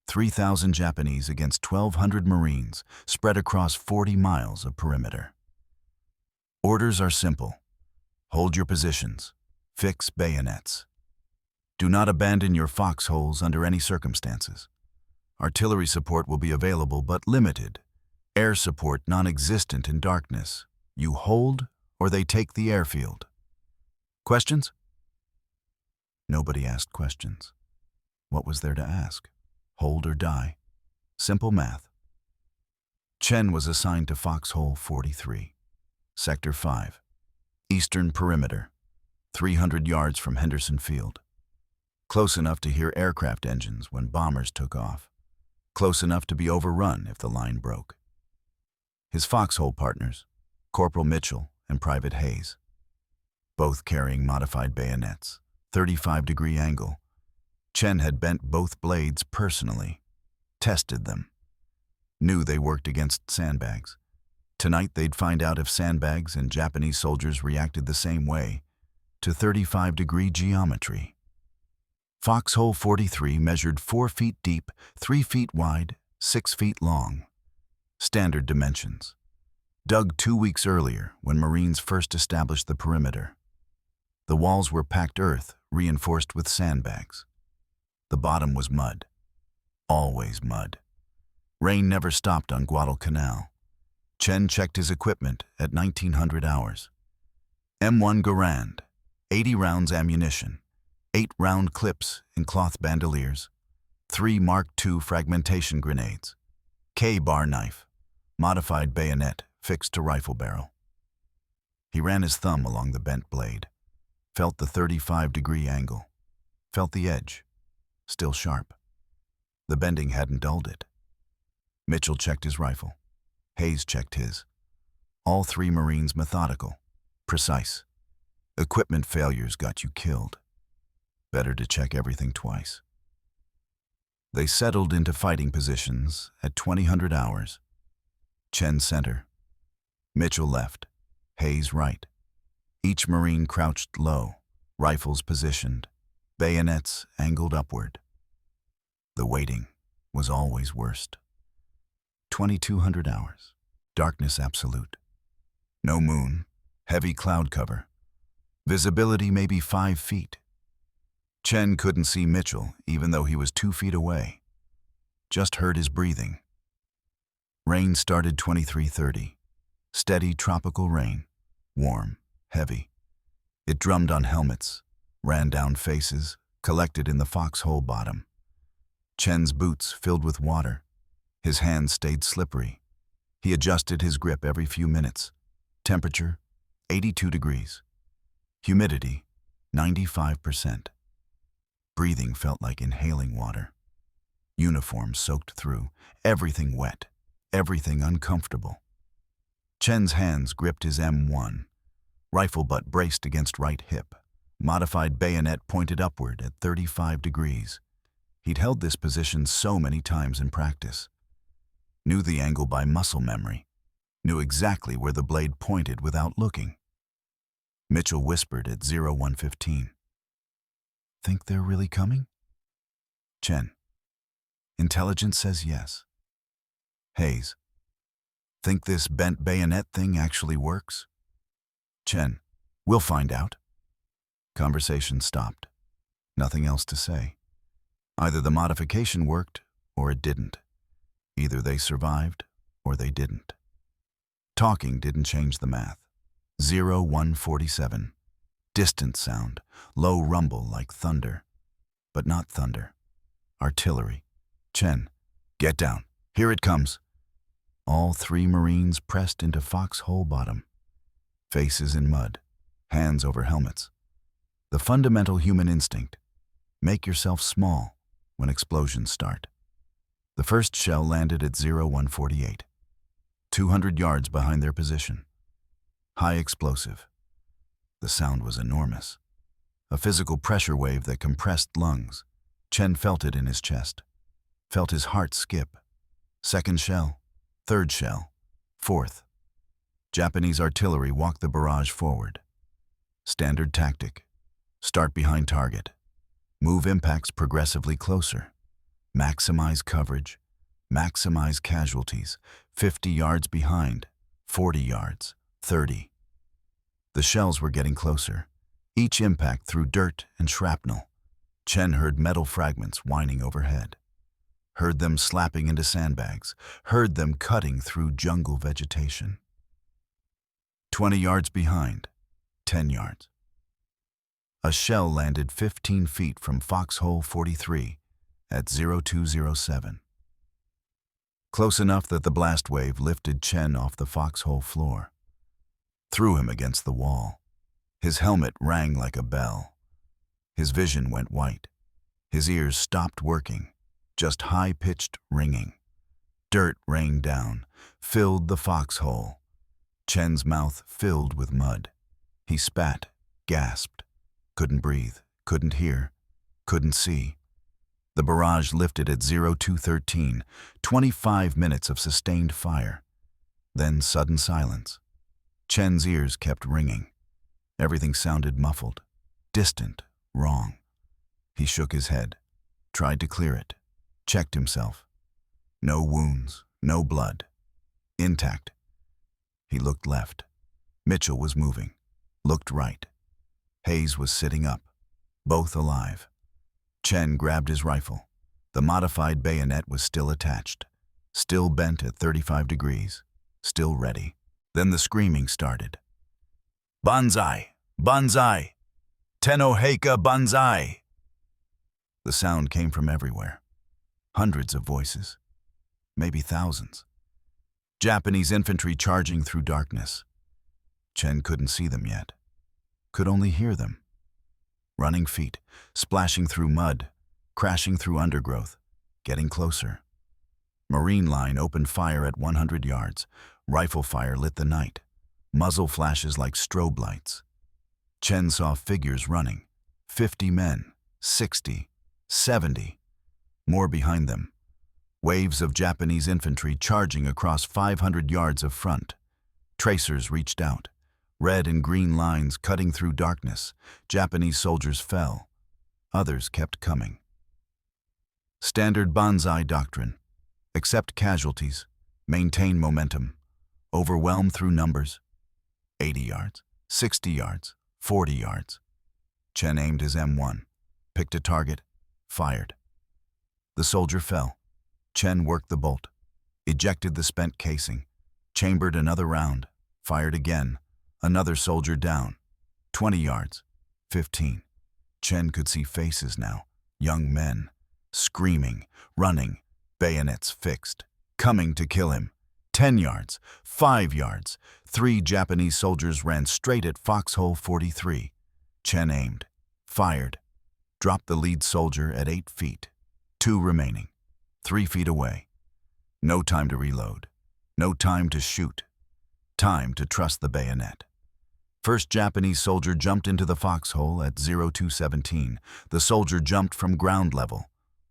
3,000 Japanese against 1,200 Marines spread across 40 miles of perimeter. Orders are simple. Hold your positions. Fix bayonets. Do not abandon your foxholes under any circumstances. Artillery support will be available but limited. Air support non-existent in darkness. You hold or they take the airfield. Questions? Nobody asked questions. What was there to ask? Hold or die. Simple math. Chen was assigned to Foxhole 43, Sector 5, Eastern Perimeter, 300 yards from Henderson Field. Close enough to hear aircraft engines when bombers took off. Close enough to be overrun if the line broke. His foxhole partners, Corporal Mitchell and Private Hayes, both carrying modified bayonets, 35-degree angle. Chen had bent both blades personally, tested them, knew they worked against sandbags. Tonight they'd find out if sandbags and Japanese soldiers reacted the same way to 35-degree geometry. Foxhole 43 measured 4 feet deep, 3 feet wide, 6 feet long. Standard dimensions. Dug 2 weeks earlier when Marines first established the perimeter. The walls were packed earth, reinforced with sandbags. The bottom was mud. Always mud. Rain never stopped on Guadalcanal. Chen checked his equipment at 1900 hours. M1 Garand, 80 rounds ammunition, 8 round clips in cloth bandoliers, 3 Mark II fragmentation grenades, K-bar knife, modified bayonet fixed to rifle barrel. He ran his thumb along the bent blade, felt the 35-degree angle, felt the edge, still sharp. The bending hadn't dulled it. Mitchell checked his rifle. Hayes checked his. All 3 Marines methodical, precise. Equipment failures got you killed. Better to check everything twice. They settled into fighting positions at 2000 hours. Chen center. Mitchell left. Hayes right. Each Marine crouched low, rifles positioned, bayonets angled upward. The waiting was always worst. 2200 hours. Darkness absolute. No moon. Heavy cloud cover. Visibility maybe 5 feet. Chen couldn't see Mitchell even though he was 2 feet away. Just heard his breathing. Rain started 23:30. Steady tropical rain. Warm. Heavy. It drummed on helmets, ran down faces, collected in the foxhole bottom. Chen's boots filled with water. His hands stayed slippery. He adjusted his grip every few minutes. Temperature, 82 degrees. Humidity, 95%. Breathing felt like inhaling water. Uniform soaked through, everything wet, everything uncomfortable. Chen's hands gripped his M1. Rifle butt braced against right hip. Modified bayonet pointed upward at 35 degrees. He'd held this position so many times in practice. Knew the angle by muscle memory. Knew exactly where the blade pointed without looking. Mitchell whispered at 0115. Think they're really coming? Chen. Intelligence says yes. Hayes. Think this bent bayonet thing actually works? Chen. We'll find out. Conversation stopped. Nothing else to say. Either the modification worked or it didn't. Either they survived or they didn't. Talking didn't change the math. 0147. Distant sound, low rumble like thunder. But not thunder. Artillery. Chen. Get down. Here it comes. All 3 Marines pressed into foxhole bottom. Faces in mud. Hands over helmets. The fundamental human instinct. Make yourself small when explosions start. The first shell landed at 0148, 200 yards behind their position. High explosive, The sound was enormous. A physical pressure wave that compressed lungs. Chen felt it in his chest. Felt his heart skip. Second shell. Third shell. Fourth. Japanese artillery walked the barrage forward. Standard tactic. Start behind target. Move impacts progressively closer. Maximize coverage. Maximize casualties. 50 yards behind. 40 yards. 30. The shells were getting closer. Each impact threw dirt and shrapnel. Chen heard metal fragments whining overhead. Heard them slapping into sandbags. Heard them cutting through jungle vegetation. 20 yards behind. 10 yards. A shell landed 15 feet from foxhole 43 at 0207. Close enough that the blast wave lifted Chen off the foxhole floor. Threw him against the wall. His helmet rang like a bell. His vision went white. His ears stopped working, just high-pitched ringing. Dirt rained down, filled the foxhole. Chen's mouth filled with mud. He spat, gasped, couldn't breathe, couldn't hear, couldn't see. The barrage lifted at 0213, 25 minutes of sustained fire. Then sudden silence. Chen's ears kept ringing. Everything sounded muffled, distant, wrong. He shook his head, tried to clear it, checked himself. No wounds, no blood. Intact. He looked left. Mitchell was moving. Looked right. Hayes was sitting up, both alive. Chen grabbed his rifle. The modified bayonet was still attached, still bent at 35 degrees, still ready. Then the screaming started. Banzai! Banzai! Tenoheika Banzai! The sound came from everywhere. Hundreds of voices, maybe thousands. Japanese infantry charging through darkness. Chen couldn't see them yet, could only hear them. Running feet, splashing through mud, crashing through undergrowth, getting closer. Marine line opened fire at 100 yards. Rifle fire lit the night. Muzzle flashes like strobe lights. Chen saw figures running. 50 men, 60, 70. More behind them. Waves of Japanese infantry charging across 500 yards of front. Tracers reached out. Red and green lines cutting through darkness. Japanese soldiers fell. Others kept coming. Standard Banzai doctrine. Accept casualties. Maintain momentum. Overwhelm through numbers. 80 yards, 60 yards, 40 yards. Chen aimed his M1, picked a target, fired. The soldier fell. Chen worked the bolt, ejected the spent casing, chambered another round, fired again. Another soldier down. 20 yards, 15. Chen could see faces now, young men, screaming, running, bayonets fixed, coming to kill him. 10 yards, 5 yards. 3 Japanese soldiers ran straight at foxhole 43. Chen aimed, fired, dropped the lead soldier at 8 feet. 2 remaining, 3 feet away. No time to reload, no time to shoot. Time to trust the bayonet. First Japanese soldier jumped into the foxhole at 0217. The soldier jumped from ground level,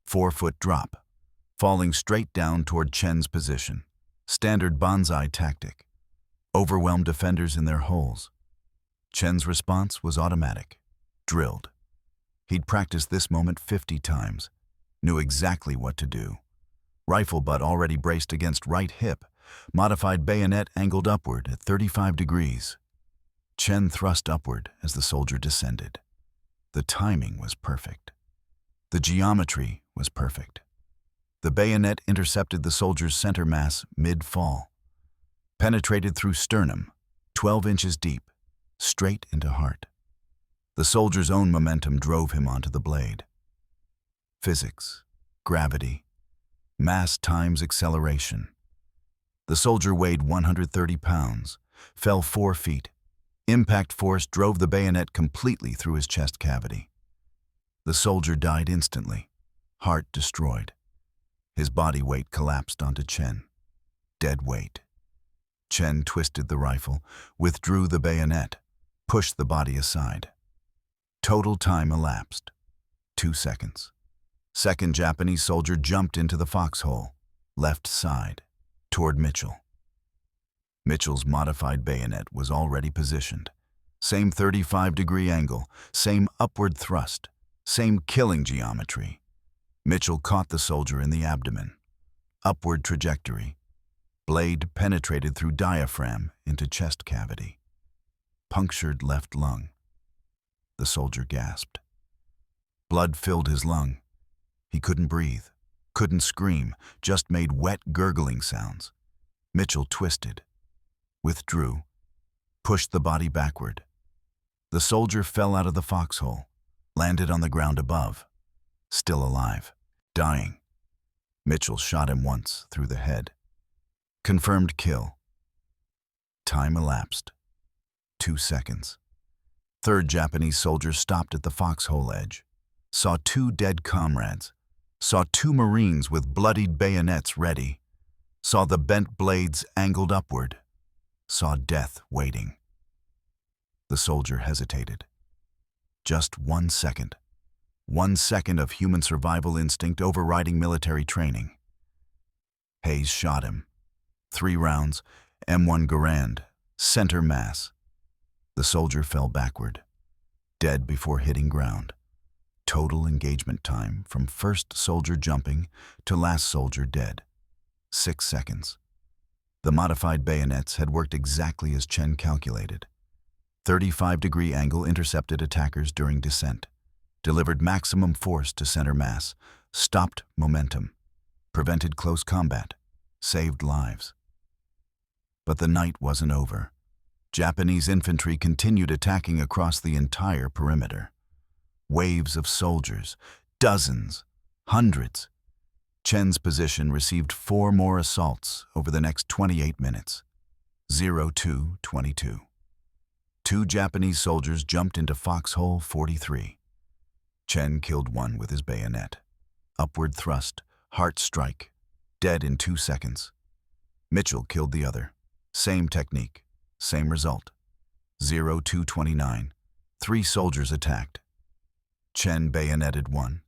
4-foot drop, falling straight down toward Chen's position. Standard Banzai tactic. Overwhelm defenders in their holes. Chen's response was automatic, drilled. He'd practiced this moment 50 times, knew exactly what to do. Rifle butt already braced against right hip, modified bayonet angled upward at 35 degrees. Chen thrust upward as the soldier descended. The timing was perfect. The geometry was perfect. The bayonet intercepted the soldier's center mass mid-fall, penetrated through sternum, 12 inches deep, straight into heart. The soldier's own momentum drove him onto the blade. Physics, gravity, mass times acceleration. The soldier weighed 130 pounds, fell 4 feet. Impact force drove the bayonet completely through his chest cavity. The soldier died instantly, heart destroyed. His body weight collapsed onto Chen. Dead weight. Chen twisted the rifle, withdrew the bayonet, pushed the body aside. Total time elapsed. 2 seconds. Second Japanese soldier jumped into the foxhole, left side, toward Mitchell. Mitchell's modified bayonet was already positioned. Same 35-degree angle, same upward thrust, same killing geometry. Mitchell caught the soldier in the abdomen. Upward trajectory. Blade penetrated through diaphragm into chest cavity. Punctured left lung. The soldier gasped. Blood filled his lung. He couldn't breathe, couldn't scream, just made wet gurgling sounds. Mitchell twisted, withdrew, pushed the body backward. The soldier fell out of the foxhole, landed on the ground above, still alive, dying. Mitchell shot him once through the head. Confirmed kill. Time elapsed. 2 seconds. Third Japanese soldier stopped at the foxhole edge, saw 2 dead comrades, saw 2 Marines with bloodied bayonets ready, saw the bent blades angled upward, saw death waiting. The soldier hesitated. Just 1 second. 1 second of human survival instinct overriding military training. Hayes shot him. 3 rounds, M1 Garand, center mass. The soldier fell backward, dead before hitting ground. Total engagement time from first soldier jumping to last soldier dead. 6 seconds. The modified bayonets had worked exactly as Chen calculated. 35-degree angle intercepted attackers during descent, delivered maximum force to center mass, stopped momentum, prevented close combat, saved lives. But the night wasn't over. Japanese infantry continued attacking across the entire perimeter. Waves of soldiers, dozens, hundreds. Chen's position received 4 more assaults over the next 28 minutes. 02:22. 2 Japanese soldiers jumped into foxhole 43. Chen killed 1 with his bayonet. Upward thrust, heart strike, dead in 2 seconds. Mitchell killed the other. Same technique, same result. 02:29. 3 soldiers attacked. Chen bayoneted 1.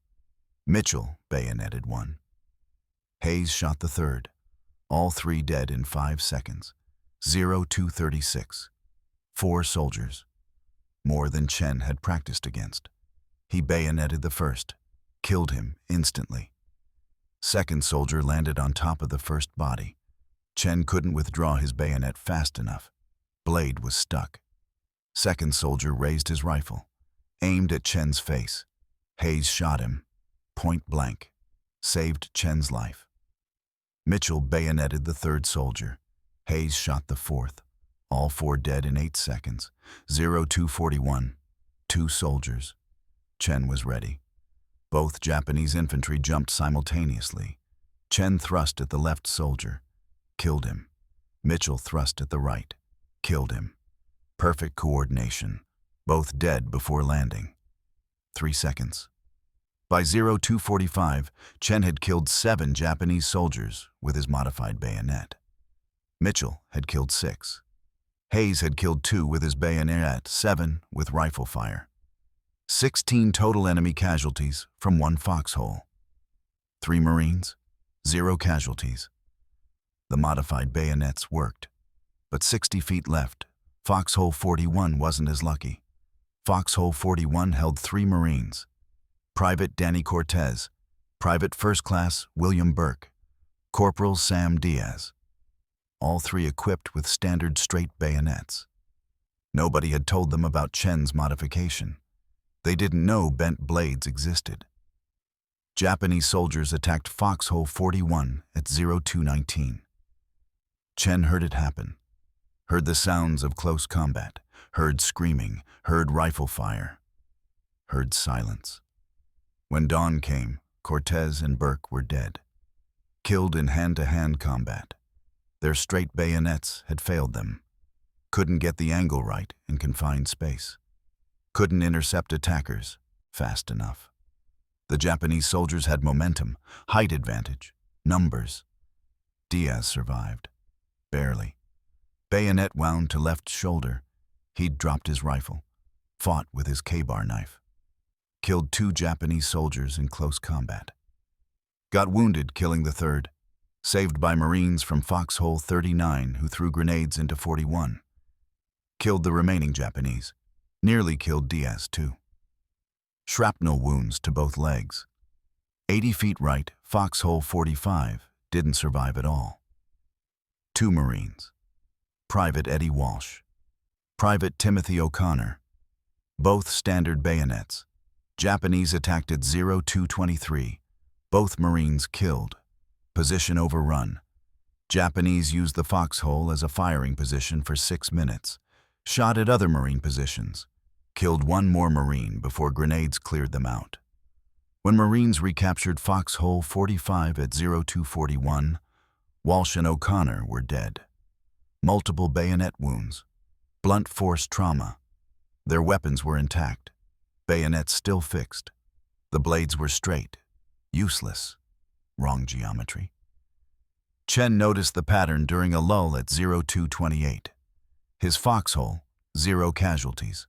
Mitchell bayoneted 1. Hayes shot the third. All 3 dead in 5 seconds. 02:36. 4 soldiers. More than Chen had practiced against. He bayoneted the first, killed him instantly. Second soldier landed on top of the first body. Chen couldn't withdraw his bayonet fast enough. Blade was stuck. Second soldier raised his rifle, aimed at Chen's face. Hayes shot him, point blank, saved Chen's life. Mitchell bayoneted the third soldier. Hayes shot the fourth. All 4 dead in 8 seconds. 02:41. 2 soldiers. Chen was ready. Both Japanese infantry jumped simultaneously. Chen thrust at the left soldier, killed him. Mitchell thrust at the right, killed him. Perfect coordination. Both dead before landing. 3 seconds. By 02:45, Chen had killed 7 Japanese soldiers with his modified bayonet. Mitchell had killed 6. Hayes had killed 2 with his bayonet, 7 with rifle fire. 16 total enemy casualties from 1 foxhole. 3 Marines, 0 casualties. The modified bayonets worked, but 60 feet left, foxhole 41 wasn't as lucky. Foxhole 41 held 3 Marines. Private Danny Cortez, Private First Class William Burke, Corporal Sam Diaz. All 3 equipped with standard straight bayonets. Nobody had told them about Chen's modification. They didn't know bent blades existed. Japanese soldiers attacked foxhole 41 at 02:19. Chen heard it happen, heard the sounds of close combat, heard screaming, heard rifle fire, heard silence. When dawn came, Cortez and Burke were dead, killed in hand-to-hand combat. Their straight bayonets had failed them, couldn't get the angle right in confined space, couldn't intercept attackers fast enough. The Japanese soldiers had momentum, height advantage, numbers. Diaz survived, barely. Bayonet wound to left shoulder. He'd dropped his rifle, fought with his K-bar knife, killed 2 Japanese soldiers in close combat. Got wounded killing the third, saved by Marines from Foxhole 39 who threw grenades into 41. Killed the remaining Japanese, nearly killed Diaz too. Shrapnel wounds to both legs. 80 feet right, Foxhole 45 didn't survive at all. 2 Marines. Private Eddie Walsh, Private Timothy O'Connor, both standard bayonets. Japanese attacked at 0223, both Marines killed. Position overrun. Japanese used the foxhole as a firing position for 6 minutes, shot at other Marine positions, killed 1 more Marine before grenades cleared them out. When Marines recaptured Foxhole 45 at 0241, Walsh and O'Connor were dead. Multiple bayonet wounds, blunt force trauma. Their weapons were intact, bayonets still fixed. The blades were straight, useless, wrong geometry. Chen noticed the pattern during a lull at 0228. His foxhole, 0 casualties.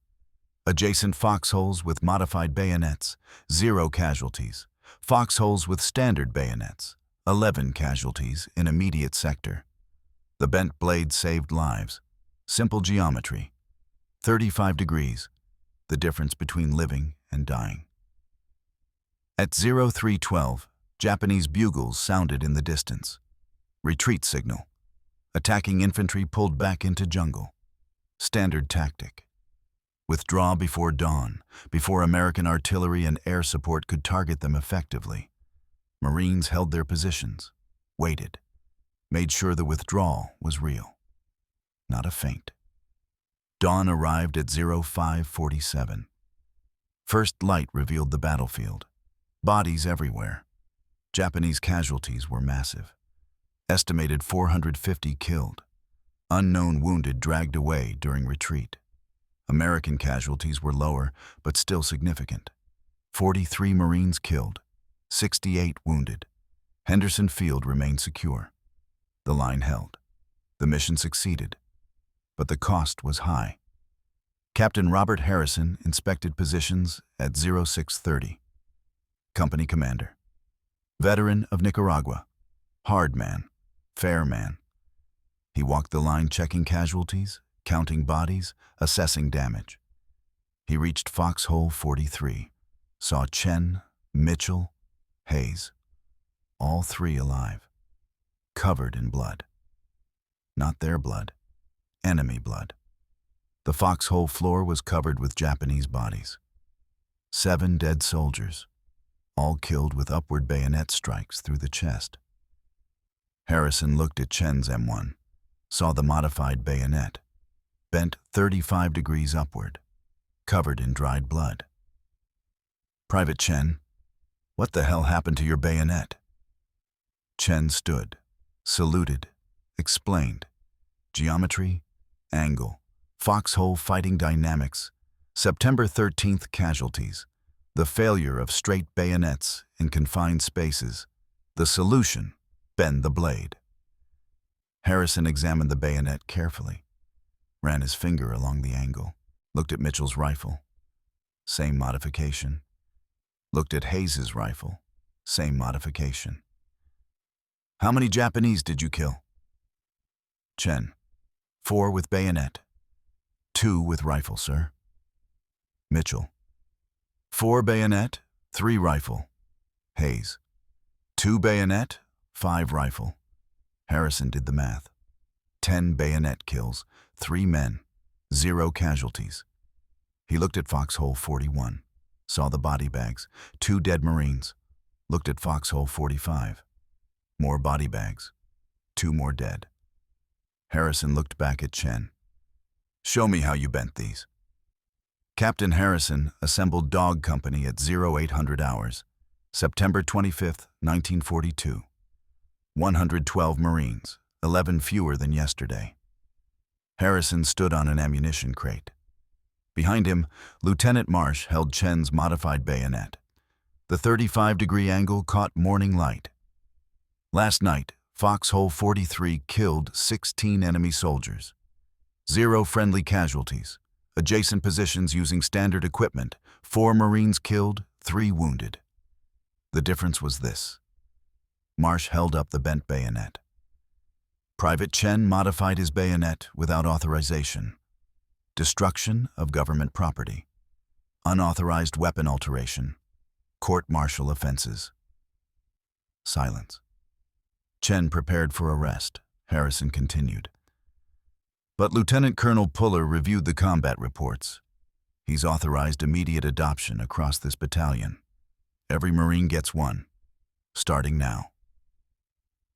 Adjacent foxholes with modified bayonets, 0 casualties. Foxholes with standard bayonets, 11 casualties in immediate sector. The bent blade saved lives. Simple geometry. 35 degrees, the difference between living and dying. At 0312, Japanese bugles sounded in the distance. Retreat signal. Attacking infantry pulled back into jungle. Standard tactic. Withdraw before dawn, before American artillery and air support could target them effectively. Marines held their positions, waited, made sure the withdrawal was real, not a feint. Dawn arrived at 0547. First light revealed the battlefield. Bodies everywhere. Japanese casualties were massive. Estimated 450 killed. Unknown wounded dragged away during retreat. American casualties were lower, but still significant. 43 Marines killed, 68 wounded. Henderson Field remained secure. The line held. The mission succeeded, but the cost was high. Captain Robert Harrison inspected positions at 0630. Company commander. Veteran of Nicaragua. Hard man, fair man. He walked the line checking casualties, counting bodies, assessing damage. He reached Foxhole 43, saw Chen, Mitchell, Hayes, all 3 alive, covered in blood. Not their blood, enemy blood. The foxhole floor was covered with Japanese bodies. 7 dead soldiers, all killed with upward bayonet strikes through the chest. Harrison looked at Chen's M1, saw the modified bayonet, bent 35 degrees upward, covered in dried blood. Private Chen, what the hell happened to your bayonet? Chen stood, saluted, explained. Geometry, angle, foxhole fighting dynamics, September 13th casualties, the failure of straight bayonets in confined spaces, the solution, bend the blade. Harrison examined the bayonet carefully, ran his finger along the angle, looked at Mitchell's rifle, same modification, looked at Hayes's rifle, same modification. How many Japanese did you kill? Chen, 4 with bayonet, 2 with rifle, sir. Mitchell, 4 bayonet, 3 rifle. Hayes, 2 bayonet, 5 rifle. Harrison did the math. 10 bayonet kills, 3 men, 0 casualties. He looked at Foxhole 41, saw the body bags, 2 dead Marines. Looked at Foxhole 45. More body bags, 2 more dead. Harrison looked back at Chen. Show me how you bent these. Captain Harrison assembled Dog Company at 0800 hours, September 25, 1942. 112 Marines, 11 fewer than yesterday. Harrison stood on an ammunition crate. Behind him, Lieutenant Marsh held Chen's modified bayonet. The 35-degree angle caught morning light. Last night, Foxhole 43 killed 16 enemy soldiers. 0 friendly casualties. Adjacent positions using standard equipment. 4 Marines killed, 3 wounded. The difference was this. Marsh held up the bent bayonet. Private Chen modified his bayonet without authorization. Destruction of government property. Unauthorized weapon alteration. Court-martial offenses. Silence. Chen prepared for arrest. Harrison continued. But Lieutenant Colonel Puller reviewed the combat reports. He's authorized immediate adoption across this battalion. Every Marine gets one, starting now.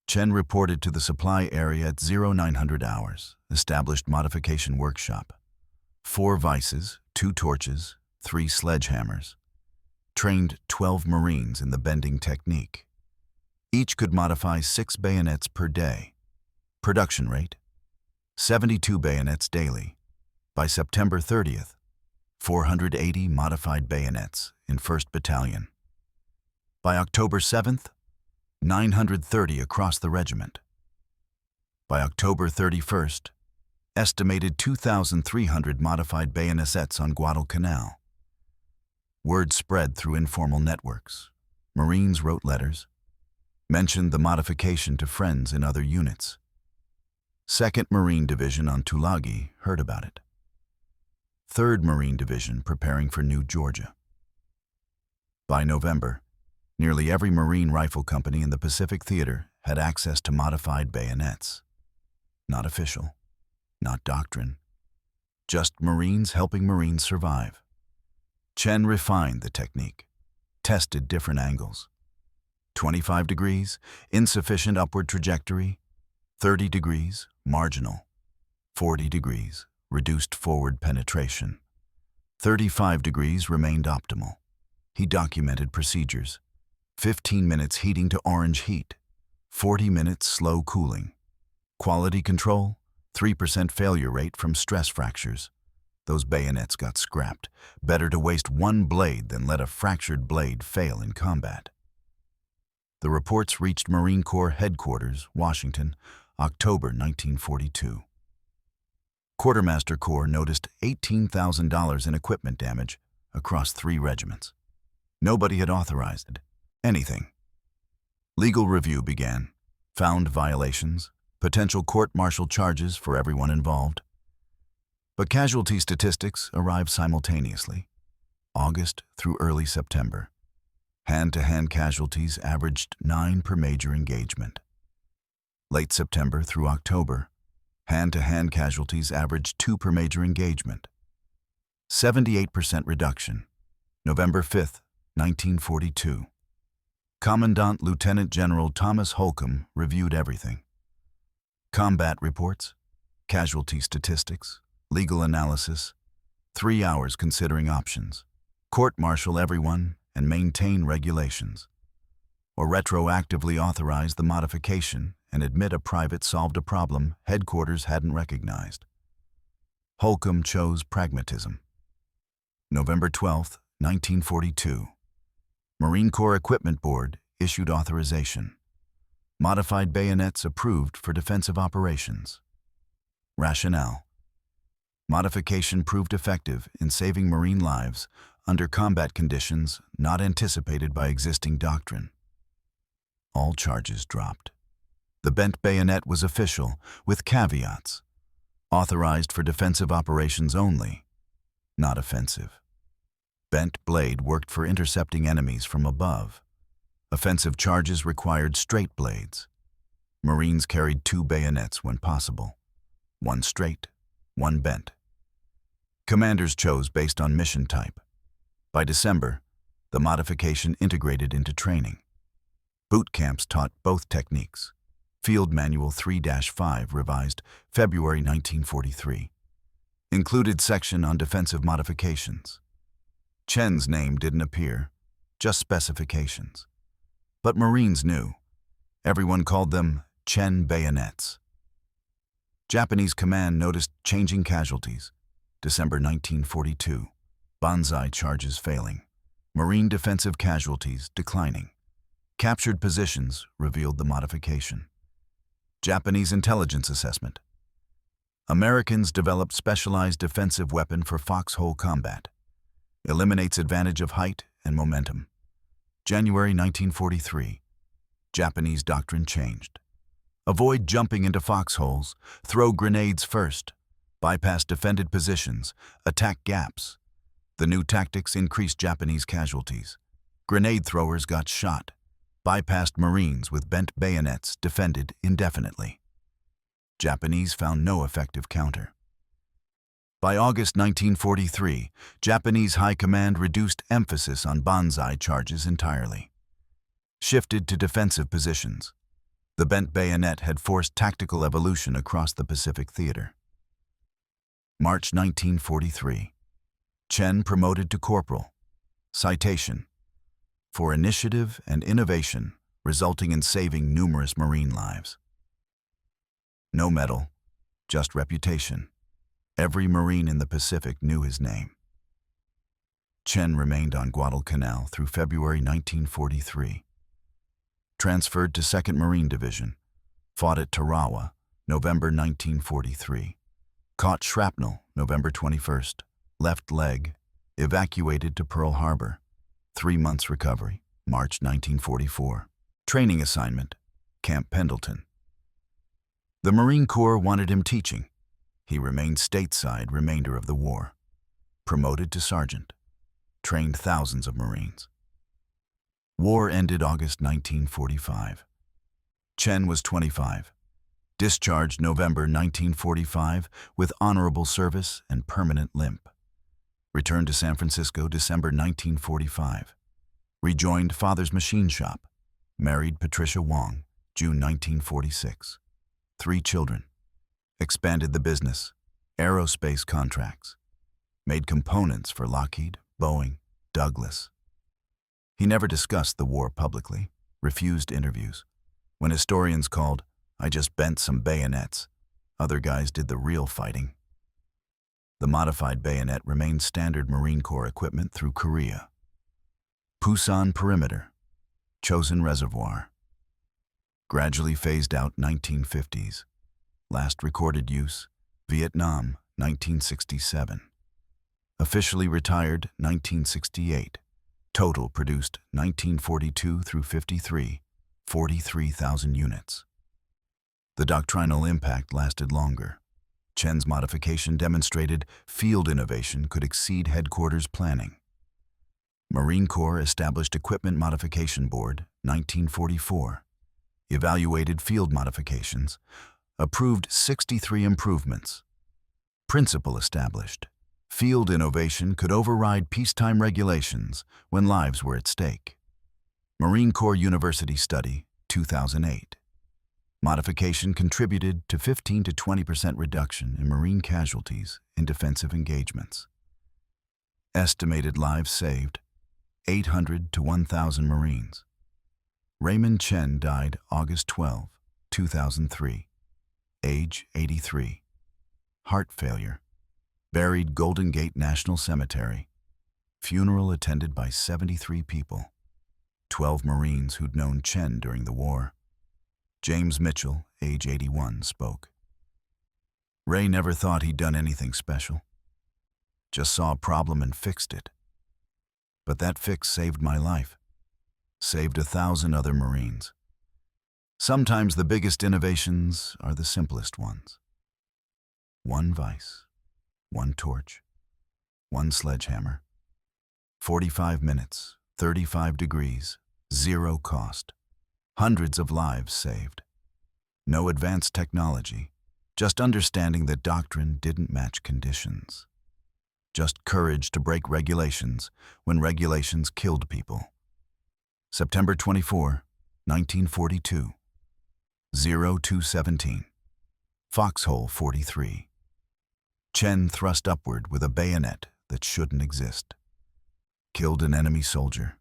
Chen reported to the supply area at 0900 hours, established modification workshop. 4 vices, 2 torches, 3 sledgehammers. Trained 12 Marines in the bending technique. Each could modify 6 bayonets per day. Production rate, 72 bayonets daily. By September 30th, 480 modified bayonets in 1st Battalion. By October 7th, 930 across the regiment. By October 31st, estimated 2,300 modified bayonets on Guadalcanal. Word spread through informal networks. Marines wrote letters, mentioned the modification to friends in other units. 2nd Marine Division on Tulagi heard about it. 3rd Marine Division preparing for New Georgia. By November, nearly every Marine rifle company in the Pacific Theater had access to modified bayonets. Not official, not doctrine, just Marines helping Marines survive. Chen refined the technique, tested different angles. 25 degrees, insufficient upward trajectory. 30 degrees, marginal. 40 degrees, reduced forward penetration. 35 degrees remained optimal. He documented procedures. 15 minutes heating to orange heat. 40 minutes slow cooling. Quality control, 3% failure rate from stress fractures. Those bayonets got scrapped. Better to waste one blade than let a fractured blade fail in combat. The reports reached Marine Corps Headquarters, Washington, October 1942. Quartermaster Corps noticed $18,000 in equipment damage across 3 regiments. Nobody had authorized anything. Legal review began. Found violations, potential court-martial charges for everyone involved. But casualty statistics arrived simultaneously, August through early September. Hand-to-hand casualties averaged 9 per major engagement. Late September through October, hand-to-hand casualties averaged 2 per major engagement. 78% reduction. November 5, 1942. Commandant Lieutenant General Thomas Holcomb reviewed everything. Combat reports, casualty statistics, legal analysis, 3 hours considering options, court-martial everyone and maintain regulations, or retroactively authorize the modification and admit a private solved a problem headquarters hadn't recognized. Holcomb chose pragmatism. November 12, 1942. Marine Corps Equipment Board issued authorization. Modified bayonets approved for defensive operations. Rationale. Modification proved effective in saving Marine lives under combat conditions not anticipated by existing doctrine. All charges dropped. The bent bayonet was official, with caveats. Authorized for defensive operations only, not offensive. Bent blade worked for intercepting enemies from above. Offensive charges required straight blades. Marines carried 2 bayonets when possible. 1 straight, 1 bent. Commanders chose based on mission type. By December, the modification integrated into training. Boot camps taught both techniques. Field Manual 3-5 revised February 1943. Included section on defensive modifications. Chen's name didn't appear, just specifications. But Marines knew. Everyone called them Chen bayonets. Japanese command noticed changing casualties. December 1942. Banzai charges failing. Marine defensive casualties declining. Captured positions revealed the modification. Japanese intelligence assessment. Americans developed specialized defensive weapon for foxhole combat. Eliminates advantage of height and momentum. January 1943. Japanese doctrine changed. Avoid jumping into foxholes, throw grenades first, bypass defended positions, attack gaps. The new tactics increased Japanese casualties. Grenade throwers got shot, bypassed Marines with bent bayonets defended indefinitely. Japanese found no effective counter. By August 1943, Japanese High Command reduced emphasis on Banzai charges entirely. Shifted to defensive positions. The bent bayonet had forced tactical evolution across the Pacific theater. March 1943. Chen promoted to corporal. Citation: for initiative and innovation, resulting in saving numerous Marine lives. No medal, just reputation. Every Marine in the Pacific knew his name. Chen remained on Guadalcanal through February 1943. Transferred to 2nd Marine Division. Fought at Tarawa, November 1943. Caught shrapnel, November 21st. Left leg. Evacuated to Pearl Harbor. 3 months recovery, March 1944. Training assignment, Camp Pendleton. The Marine Corps wanted him teaching. He remained stateside remainder of the war. Promoted to sergeant. Trained thousands of Marines. War ended August 1945. Chen was 25. Discharged November 1945 with honorable service and permanent limp. Returned to San Francisco December 1945. Rejoined father's machine shop. Married Patricia Wong, June 1946. 3 children. Expanded the business. Aerospace contracts. Made components for Lockheed, Boeing, Douglas. He never discussed the war publicly, refused interviews. When historians called, "I just bent some bayonets," other guys did the real fighting. The modified bayonet remained standard Marine Corps equipment through Korea. Pusan perimeter. Chosin reservoir. Gradually phased out 1950s. Last recorded use, Vietnam, 1967. Officially retired 1968. Total produced 1942 through 53, 43,000 units. The doctrinal impact lasted longer. Chen's modification demonstrated field innovation could exceed headquarters planning. Marine Corps established Equipment Modification Board, 1944. Evaluated field modifications. Approved 63 improvements. Principle established. Field innovation could override peacetime regulations when lives were at stake. Marine Corps University Study, 2008. Modification contributed to 15 to 20% reduction in Marine casualties in defensive engagements. Estimated lives saved, 800 to 1,000 Marines. Raymond Chen died August 12, 2003. Age 83. Heart failure. Buried Golden Gate National Cemetery. Funeral attended by 73 people. 12 Marines who'd known Chen during the war. James Mitchell, age 81, spoke. Ray never thought he'd done anything special. Just saw a problem and fixed it. But that fix saved my life. Saved 1,000 other Marines. Sometimes the biggest innovations are the simplest ones. One vise, one torch, one sledgehammer. 45 minutes, 35 degrees, 0 cost. Hundreds of lives saved. No advanced technology, just understanding that doctrine didn't match conditions. Just courage to break regulations when regulations killed people. September 24, 1942. 0217. Foxhole 43. Chen thrust upward with a bayonet that shouldn't exist. Killed an enemy soldier.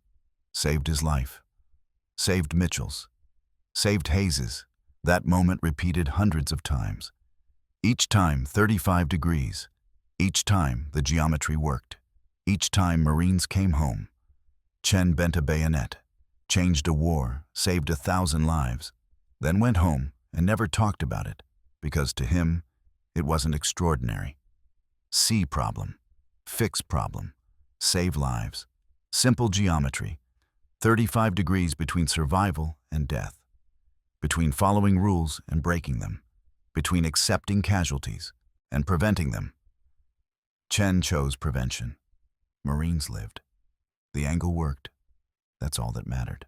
Saved his life. Saved Mitchell's. Saved Hayes's. That moment repeated hundreds of times. Each time 35 degrees. Each time the geometry worked. Each time Marines came home. Chen bent a bayonet. Changed a war. Saved 1,000 lives. Then went home and never talked about it, because to him, It wasn't extraordinary. See problem, fix problem, save lives. Simple geometry. 35 degrees between survival and death. Between following rules and breaking them. Between accepting casualties and preventing them. Chen chose prevention. Marines lived. The angle worked. That's all that mattered.